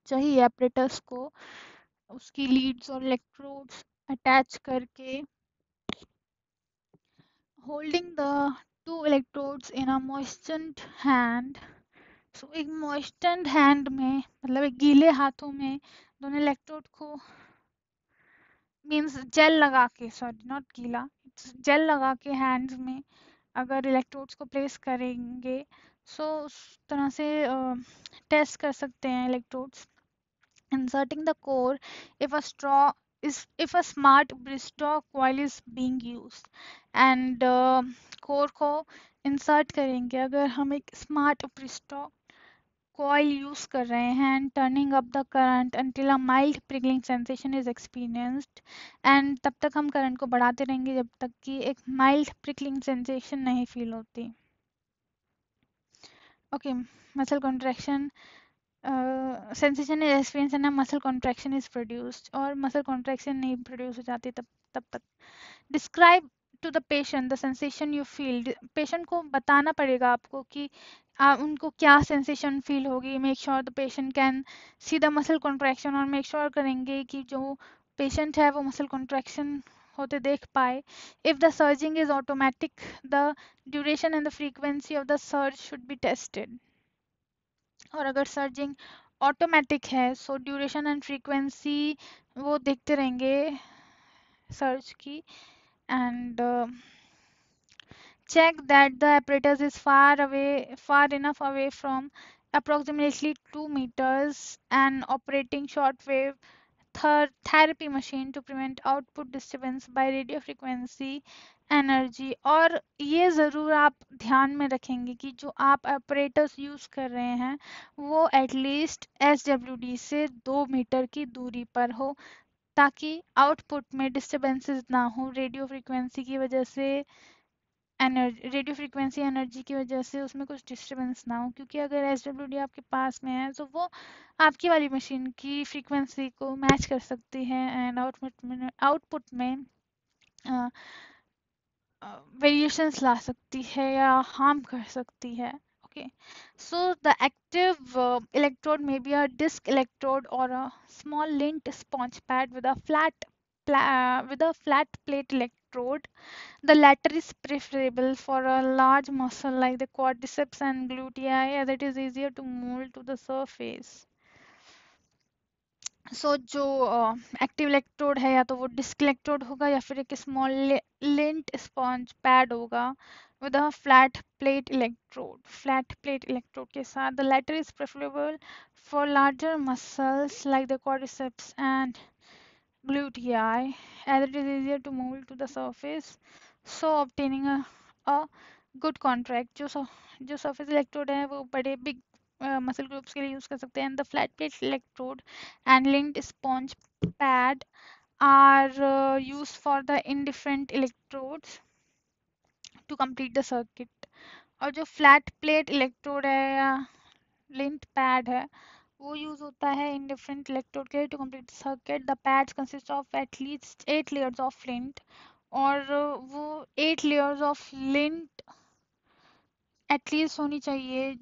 चाहिए apparatus को, उसकी लीड्स और इलेक्ट्रोड्स अटैच करके. Holding the two electrodes in a moistened hand. सो एक मॉइस्चर्ड हैंड में, मतलब एक गीले हाथों में दोनों इलेक्ट्रोड को, मीन्स जेल लगा के, सॉरी नॉट गीला, जेल लगा के हैंड्स में अगर इलेक्ट्रोड्स को प्लेस करेंगे, सो उस तरह से टेस्ट कर सकते हैं electrodes. Inserting the core if a straw if a smart Bristow coil is being used, and core को इंसर्ट करेंगे अगर हम एक स्मार्ट ब्रिस्टो coil यूज कर रहे हैं, and turning up the current until a mild prickling sensation is experienced. and तब तक हम करंट को बढ़ाते रहेंगे जब तक कि एक mild prickling sensation नहीं फील होती. Okay, muscle contraction, sensation is experience and muscle contraction is produced, और मसल कॉन्ट्रैक्शन नहीं प्रोड्यूस हो जाती तब तब तक. Describe to the patient the sensation you feel. Patient को बताना पड़ेगा आपको कि उनको क्या सेंसेशन फील होगी. Make sure the patient can see the muscle contraction, और मेक श्योर करेंगे कि जो पेशेंट है वो मसल कॉन्ट्रैक्शन होते देख पाए. If the surging is automatic, the duration and the frequency of the surge should be tested. और अगर सर्जिंग ऑटोमेटिक है, सो ड्यूरेशन एंड फ्रीक्वेंसी वो देखते रहेंगे सर्च की. And check that the apparatus is far enough away from approximately 2 meters and operating shortwave therapy machine to prevent output disturbance by radio frequency energy. और ये ज़रूर आप ध्यान में रखेंगे कि जो आप apparatus यूज़ कर रहे हैं वो एटलीस्ट SWD से 2 मीटर की दूरी पर हो, ताकि आउटपुट में डिस्टर्बेंसेस ना हो रेडियो फ्रीक्वेंसी की वजह से. एनर्जी, रेडियो फ्रीक्वेंसी एनर्जी की वजह से उसमें कुछ डिस्टर्बेंस ना हो, क्योंकि अगर SWD आपके पास में है तो वो आपकी वाली मशीन की फ्रीक्वेंसी को मैच कर सकती है एंड आउटपुट में वेरिएशंस ला सकती है या हार्म कर सकती है. Okay, so the active electrode may be a disc electrode or a small linked sponge pad with a flat plate electrode. The latter is preferable for a large muscle like the quadriceps and gluteus, as it is easier to mold to the surface. सो जो active electrode है या तो वो disc electrode होगा या फिर एक small lint sponge pad होगा with a flat plate electrode के साथ. The latter is preferable for larger muscles like the quadriceps and gluteus as it is easier to move to the surface, so obtaining a good contract. जो surface electrode है वो बड़े big muscle groups के लिए use कर सकते हैं. And the flat plate electrode and linked sponge pad are used for the indifferent electrodes to complete the circuit. और जो flat plate electrode है या lint pad है वो यूज होता है indifferent electrode के लिए to complete the circuit. The pads consist of at least 8 layers of lint और वो 8 layers of lint एटलीस्ट होनी चाहिए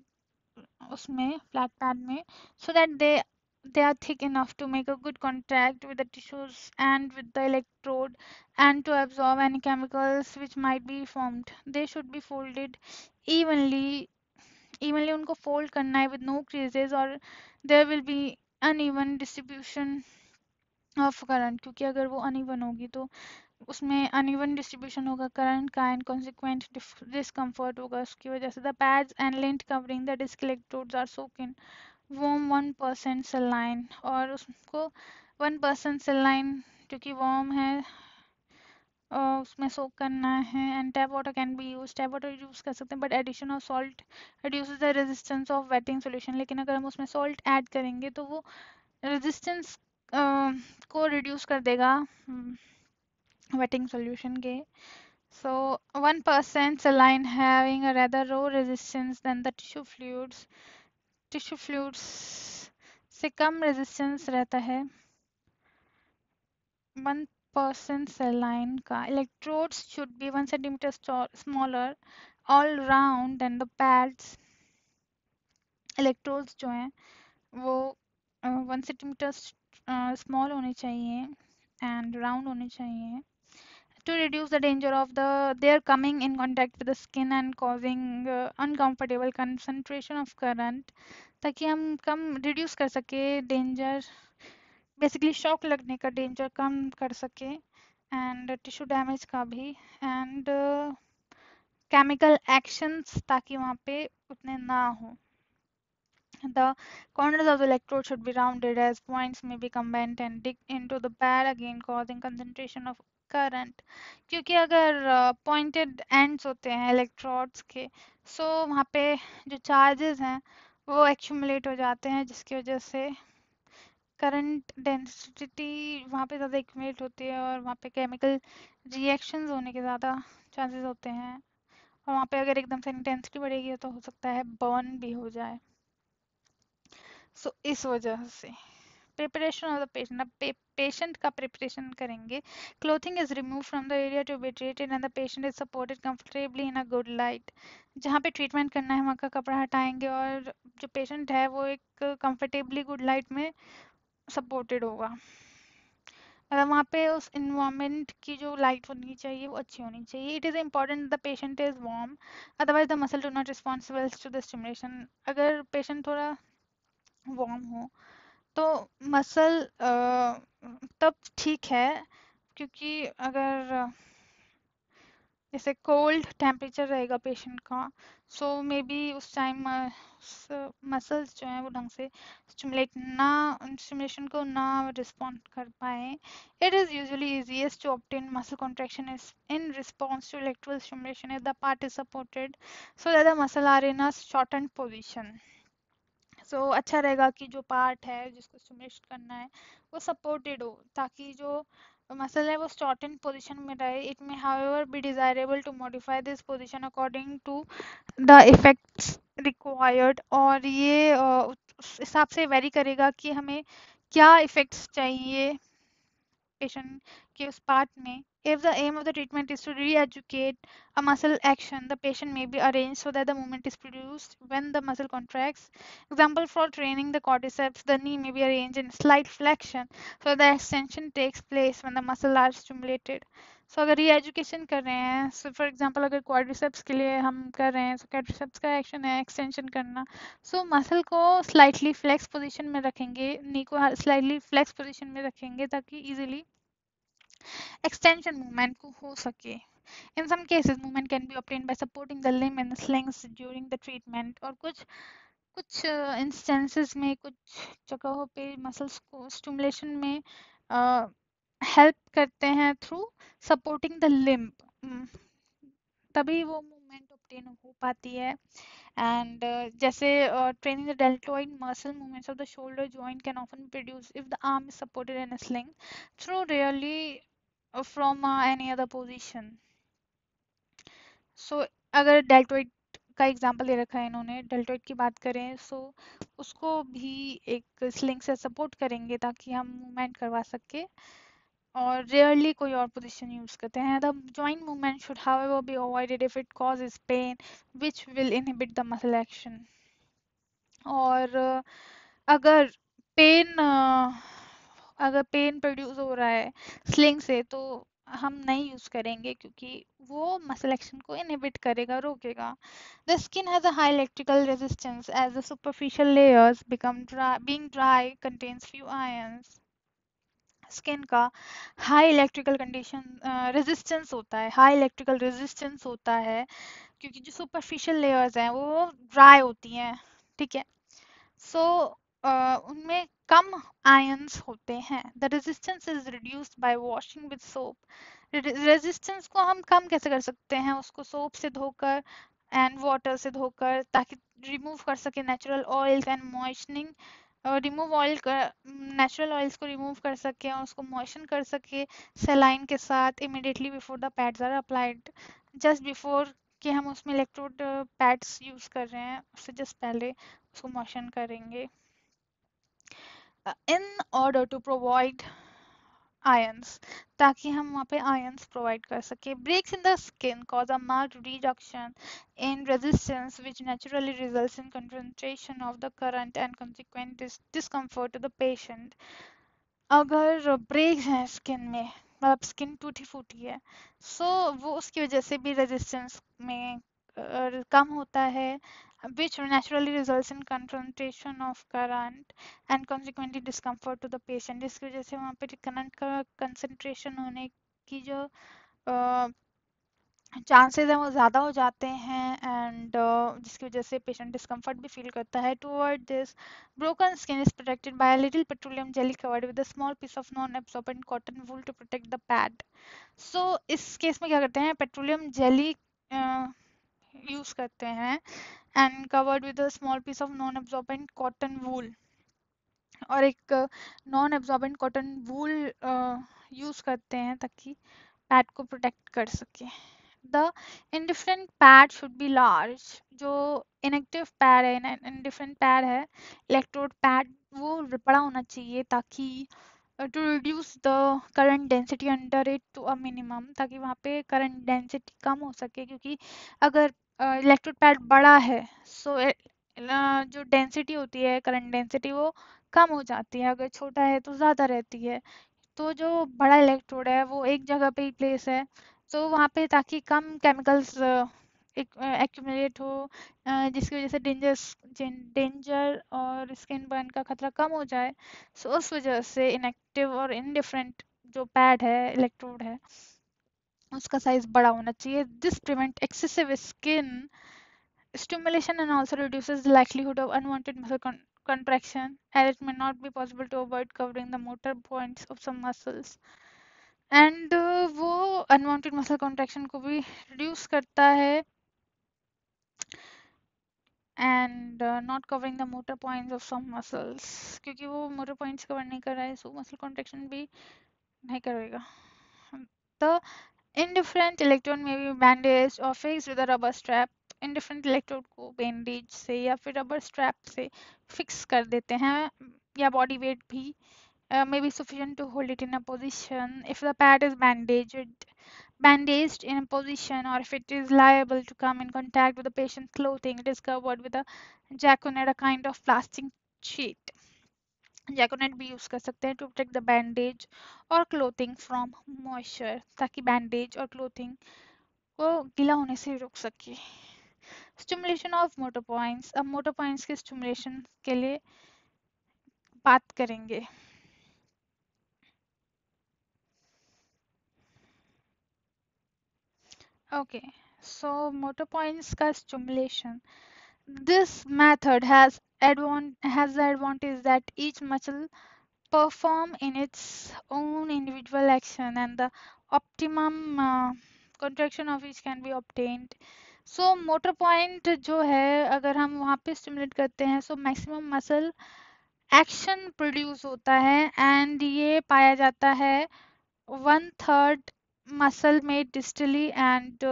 उसमें फ्लैट पैड में, so that they are thick enough to make a good contact with the tissues and with the electrode and to absorb any chemicals which might be formed. They should be folded evenly. उनको fold करना है with no creases or there will be uneven distribution of current, क्योंकि अगर वो uneven होगी तो उसमें uneven distribution होगा करंट का एंड कॉन्सिक्वेंट डिस्कम्फर्ट होगा उसकी वजह से. The pads and lint covering the disc electrodes are soak in warm 1% saline और उसको 1% सलाइन क्योंकि वार्म है उसमें सोक करना है. And tap water can be use, tap water use कर सकते हैं but addition of salt reduces the resistance of wetting solution. लेकिन अगर हम उसमें सॉल्ट ऐड करेंगे तो वो रेजिस्टेंस को रिड्यूस कर देगा wetting solution के. So 1% saline having a rather low resistance than the tissue fluids. Tissue fluids से कम resistance रहता है 1% saline का. Electrodes should be 1 centimeter smaller all round than the pads. Electrodes जो हैं वो 1 centimeter small होने चाहिए and round होने चाहिए to reduce the danger of their coming in contact with the skin and causing uncomfortable concentration of current, ताकि हम कम reduce कर सके डेंजर, बेसिकली शॉक लगने का डेंजर कम कर सके एंड टिश्यू डैमेज का भी एंड केमिकल एक्शंस ताकि वहाँ पे उतने ना हो. The corners of the electrode should be rounded as points may be combined and dig into the pad again causing concentration of current. क्योंकि अगर pointed ends होते हैं electrodes के so वहाँ पे जो charges हैं वो accumulate हो जाते हैं जिसकी वजह से करंट डेंसिटी वहाँ पे ज़्यादा accumulate होती है और वहाँ पे केमिकल रिएक्शंस होने के ज़्यादा चांसेस होते हैं और वहाँ पे अगर एकदम से इंटेंसिटी बढ़ेगी तो हो सकता है बर्न भी हो जाए. सो इस वजह से प्रिपरेशन ऑफ द पेशेंट, अब पेशेंट का प्रिपरेशन करेंगे. Clothing is remove from the area to be treated and the patient is supported comfortably in a good light. जहाँ पे ट्रीटमेंट करना है वहाँ का कपड़ा हटाएंगे और जो पेशेंट है वो एक कंफर्टेबली गुड लाइट में सपोर्टेड होगा. मतलब वहाँ पे उस इन्वायरमेंट की जो लाइट होनी चाहिए वो अच्छी होनी चाहिए. It is important the patient is warm otherwise the muscle do not responsible to the stimulation. अगर पेशेंट थोड़ा वार्म हो तो मसल तब ठीक है, क्योंकि अगर जैसे कोल्ड टेम्परेचर रहेगा पेशेंट का सो मे बी उस टाइम मसल्स जो हैं वो ढंग से स्टिमुलेशन को ना रिस्पॉन्ड कर पाए. It is usually easiest to obtain muscle contraction is in response to electrical stimulation if the part is supported so that the muscle are in a shortened position. सो अच्छा रहेगा कि जो पार्ट है जिसको स्टिमुलेट करना है वो सपोर्टेड हो ताकि जो मसल है वो शॉर्टेन पोजीशन में रहे. It may however be desirable to modify this position according to the effects required और ये उस हिसाब से वेरी करेगा कि हमें क्या इफेक्ट्स चाहिए patient के उस part में. If the aim of the treatment is to re-educate a muscle action, the patient may be arranged so that the movement is produced when the muscle contracts. Example, for training the quadriceps, the knee may be arranged in slight flexion so the extension takes place when the muscle are stimulated. सो अगर ये education कर रहे हैं, so for example अगर quadriceps के लिए हम कर रहे हैं, सो क्वाड्रिसेप्स का एक्शन है एक्सटेंशन करना। सो मसल को स्लाइटली फ्लेक्स पोजीशन में रखेंगे, नी को स्लाइटली फ्लेक्स पोजीशन में रखेंगे ताकि इजीली extension movement को हो सके। In some cases, movement can be obtained by supporting the limb and slings during the treatment। और कुछ instances में कुछ जगहों पे मसल्स को स्टिमुलेशन में हेल्प करते हैं थ्रू सपोर्टिंग द लिम्ब, तभी वो मूवमेंट ऑब्टेन हो पाती है। एंड जैसे training the deltoid muscle movements of the shoulder joint can often B produce if the arm is supported in a sling through rarely from any other position। सो अगर deltoid का example दे रखा है इन्होंने, deltoid की बात करें, सो उसको भी एक स्लिंग से सपोर्ट करेंगे ताकि हम मूवमेंट करवा सके, और रेयरली कोई और पोजीशन यूज करते हैं। The joint movement should however be avoided if it causes pain which will inhibit the muscle action. और अगर पेन अगर पेन प्रोड्यूस हो रहा है स्लिंग से, तो हम नहीं यूज करेंगे क्योंकि वो मसल एक्शन को इनहिबिट करेगा, रोकेगा। The skin has a high electrical resistance as the superficial layers become dry. Being dry contains few ions। Skin का हाई इलेक्ट्रिकल कंडीशन रेजिस्टेंस होता है, हाई इलेक्ट्रिकल रेजिस्टेंस होता है क्योंकि जो सुपरफिशियल लेयर्स हैं वो ड्राई होती हैं, ठीक है। सो उनमें कम आयंस होते हैं। The resistance is reduced by washing with soap. Resistance को हम कम कैसे कर सकते हैं? उसको सोप से धोकर एंड वाटर से धोकर, ताकि रिमूव कर सके natural oils and moistening, remove oil natural oils को रिमूव कर सके और उसको मॉइस्चन कर सके सेलाइन के साथ immediately before the pads are applied. Just before कि हम उसमें इलेक्ट्रोड पैड्स यूज कर रहे हैं उससे जस्ट पहले उसको मॉइस्चन करेंगे in order to provide ions, ताकि हम वहाँ पे आयंस प्रोवाइड कर सके। Breaks in the skin cause a marked reduction in resistance which naturally results in concentration of the current and consequent discomfort to the patient। अगर breaks हैं skin में, मतलब स्किन टूटी फूटी है, सो वो उसकी वजह से भी रेजिस्टेंस में कम होता है, which naturally results in concentration of current and consequently discomfort to the patient। जिसकी वजह से वहाँ पे करंट का कंसंट्रेशन होने की जो चांसेस हैं वो ज़्यादा हो जाते हैं, एंड जिसकी वजह से पेशेंट डिस्कम्फर्ट भी फील करता है। Toward this broken skin is protected by a little petroleum jelly covered with a small piece of non absorbent cotton wool to protect the pad. So इस केस में क्या करते हैं, पेट्रोलियम जेली यूज करते हैं and covered with a small piece of non absorbent cotton wool, और एक non absorbent cotton wool use करते हैं ताकि पैड को प्रोटेक्ट कर सके। The indifferent pad should be large. जो इनएक्टिव पैड है, इंडिफरेंट पैड है, इलेक्ट्रोड पैड, वो बड़ा होना चाहिए ताकि to reduce the current density under it to a minimum, ताकि वहाँ पे करंट डेंसिटी कम हो सके। क्योंकि अगर इलेक्ट्रोड पैड बड़ा है, सो जो डेंसिटी होती है, करंट डेंसिटी, वो कम हो जाती है। अगर छोटा है तो ज़्यादा रहती है। तो जो बड़ा इलेक्ट्रोड है वो एक जगह पे ही प्लेस है, तो वहाँ पे ताकि कम केमिकल्स एक्यूमुलेट हो, जिसकी वजह से डेंजर और स्किन बर्न का खतरा कम हो जाए। सो उस वजह से इनएक्टिव और इनडिफरेंट जो पैड है, इलेक्ट्रोड है, उसका साइज बड़ा होना चाहिए। This prevent excessive skin stimulation and also reduces the likelihood of unwanted muscle contraction, as it may not be possible to avoid covering the motor points of some muscles। And वो unwanted muscle contraction को भी reduce करता है, and not covering the motor points of some muscles, क्योंकि वो motor points cover नहीं कर रहा है, सो मसल कॉन्ट्रैक्शन भी नहीं करेगा। The indifferent electrode may be bandaged or fixed with a rubber strap। indifferent electrode को बैंडेज से या फिर रबर स्ट्रैप से फिक्स कर देते हैं, या बॉडी वेट भी may be sufficient to hold it in a position। if the pad is bandaged in a position, or if it is liable to come in contact with the patient's clothing, it is covered with a jacquard, a kind of plastic sheet। जैकोनेट भी use कर सकते हैं to protect the bandage और clothing from moisture, ताकि bandage और clothing को गीला होने से रोक सके। स्टिमुलेशन ऑफ मोटर पॉइंट्स, अब मोटर पॉइंट्स के स्टिमुलेशन के लिए बात करेंगे। ओके, सो मोटर पॉइंट्स का stimulation, this method has the advantage that each muscle perform in its own individual action and the optimum contraction of each can be obtained. So motor point जो है अगर हम वहाँ पे stimulate करते हैं so maximum muscle action produce होता है and ये पाया जाता है 1/3 muscle में distally and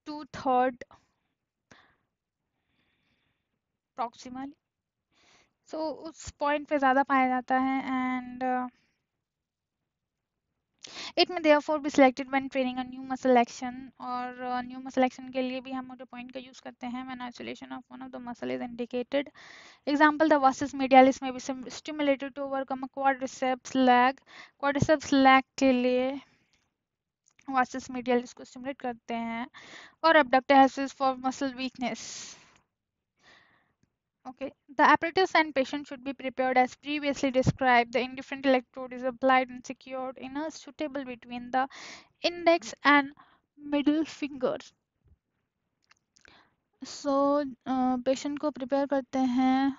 2/3 proximally. So उस point पे ज़्यादा पाया जाता है and it may therefore be selected when training a new muscle action और new muscle action के लिए भी हम motor point का use करते हैं when isolation of one of the muscle is indicated. Example, the vastus medialis may be stimulated to overcome a quadriceps lag. Quadriceps lag के लिए vastus medialis को stimulate करते हैं और abductor for muscle weakness. Okay, the apparatus and patient should be prepared as previously described. The indifferent electrode is applied and secured in a suitable between the index and middle fingers. So patient को prepare करते हैं,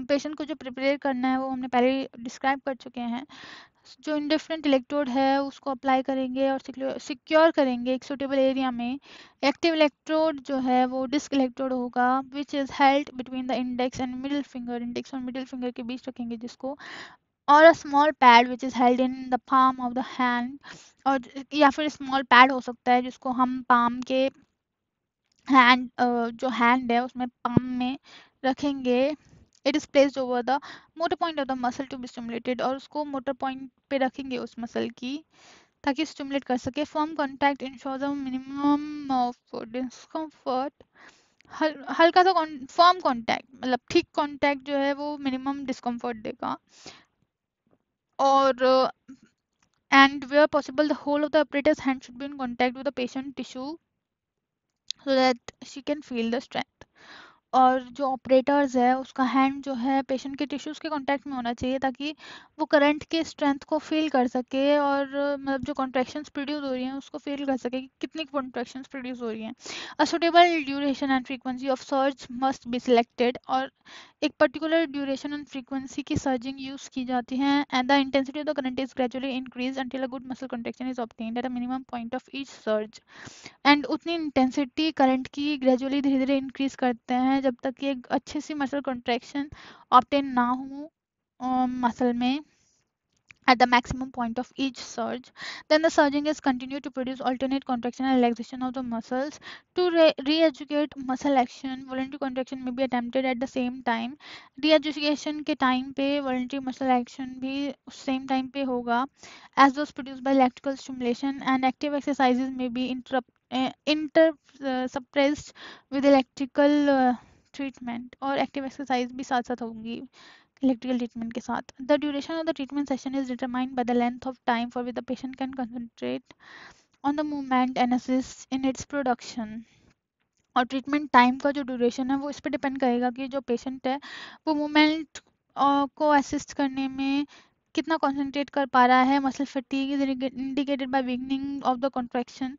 patient को जो prepare करना है वो हमने पहले डिस्क्राइब कर चुके हैं। जो इंडिफरेंट इलेक्ट्रोड है उसको अप्लाई करेंगे और सिक्योर करेंगे एक सुटेबल एरिया में। एक्टिव इलेक्ट्रोड जो है वो डिस्क इलेक्ट्रोड होगा which is held between the index and middle finger, index और मिडिल फिंगर के बीच रखेंगे जिसको, और a small pad which is held in the palm of the hand, और या फिर स्मॉल पैड हो सकता है जिसको हम पाम के हैंड जो हैंड है उसमें पाम में रखेंगे। It is placed over the motor point of the muscle to be stimulated, और उसको मोटर पॉइंट पे रखेंगे उस मसल की ताकि स्टिमुलेट कर सके। Firm contact ensures a minimum of discomfort, हल्का सा फर्म कॉन्टैक्ट मतलब ठीक कॉन्टैक्ट जो है वो मिनिमम डिस्कम्फर्ट देगा। और and where possible the whole of the operator's hand should be in contact with the patient tissue so that she can feel the strength. और जो ऑपरेटर्स है उसका हैंड जो है पेशेंट के टिश्यूज़ के कांटेक्ट में होना चाहिए ताकि वो करंट के स्ट्रेंथ को फील कर सके और मतलब जो कॉन्ट्रैक्शंस प्रोड्यूस हो रही हैं उसको फील कर सके कि कितनी कॉन्ट्रैक्शंस प्रोड्यूस हो रही हैं। A suitable duration and frequency of surge must be selected, और एक पर्टिकुलर ड्यूरेशन एंड फ्रीक्वेंसी की सर्जिंग यूज़ की जाती है and the intensity of the current is gradually increase until a good muscle contraction is obtained at a minimum point of each surge. And उतनी intensity current की gradually धीरे धीरे increase करते हैं जब तक कि एक अच्छी सी मसल कॉन्ट्रैक्शन ऑब्टेन ना हो मसल में at the maximum point of each surge. Then the surging is continued to produce alternate contraction and relaxation of the muscles. To re-educate muscle action, voluntary contraction may be attempted at the same time. Re-education के time पे voluntary muscle action भी उस same time पे होगा as those produced by electrical stimulation, and active exercises may be suppressed with electrical treatment, और active exercise भी साथ साथ होंगी electrical treatment के साथ। The duration of the treatment session is determined by the length of time for which the patient can concentrate on the movement and assist in its production. और treatment time का जो duration है वो इस पर depend करेगा कि जो पेशेंट है वो मूवमेंट को असिस्ट करने में कितना कंसंट्रेट कर पा रहा है। Muscle fatigue is indicated by weakening of the contraction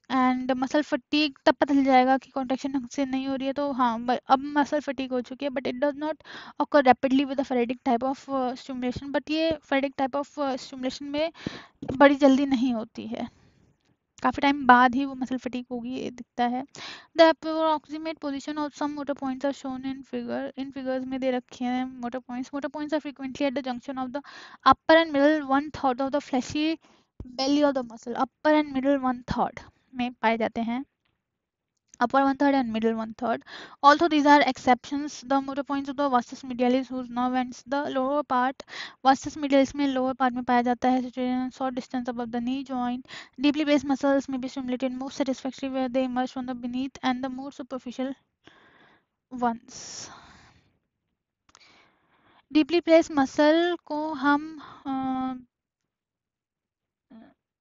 and muscle fatigue तब पता चल जाएगा कि कॉन्ट्रैक्शन ढंग से नहीं हो रही है तो हाँ अब मसल फटीग हो चुकी है, but it does not occur rapidly with a ferritic type of stimulation, but ये फेरेटिक टाइप ऑफ स्टिमुलेशन में बड़ी जल्दी नहीं होती है, काफ़ी टाइम बाद ही वो मसल फटीग होगी ये दिखता है। The approximate position of some motor points are shown in figures में दे रखे हैं motor points are frequently at the junction of the upper and middle one third of the fleshy belly of the muscle, upper and middle one third में पाए जाते हैं, upper one third and middle one third. Although these are exceptions, the motor points of the vastus medialis whose nerve ends the lower part, vastus medialis में lower part में पाया जाता है situated in short distance above the knee joint. Deeply placed muscles may be stimulated most satisfactorily where they emerge from the beneath, and the more superficial once. Deeply place muscle को हम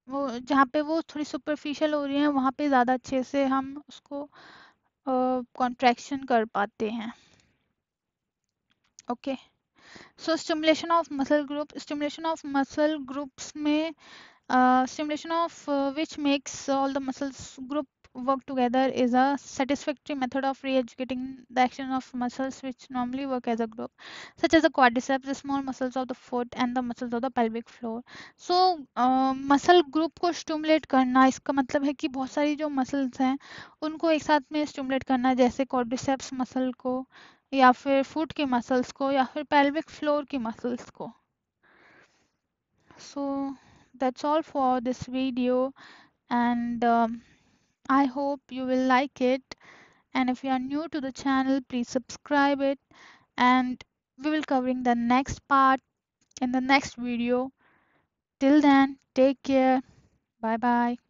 वो जहाँ पे वो थोड़ी सुपरफिशियल हो रही है वहाँ पे ज़्यादा अच्छे से हम उसको कॉन्ट्रैक्शन कर पाते हैं. Okay. So stimulation of muscle groups में stimulation of which makes all the muscles group work together is a satisfactory method of re-educating the action of muscles which normally work as a group, such as the quadriceps, the small muscles of the foot, and the muscles of the pelvic floor. So, muscle group को stimulate करना इसका मतलब है कि बहुत सारी जो muscles हैं उनको एक साथ में स्टिमुलेट करना, जैसे क्वाड्रिसेप्स मसल को या फिर फुट के मसल्स को या फिर pelvic फ्लोर की मसल्स को. So that's all for this video, and I hope you will like it. And if you are new to the channel, please subscribe it, and we will covering the next part in the next video. Till then, take care. Bye bye.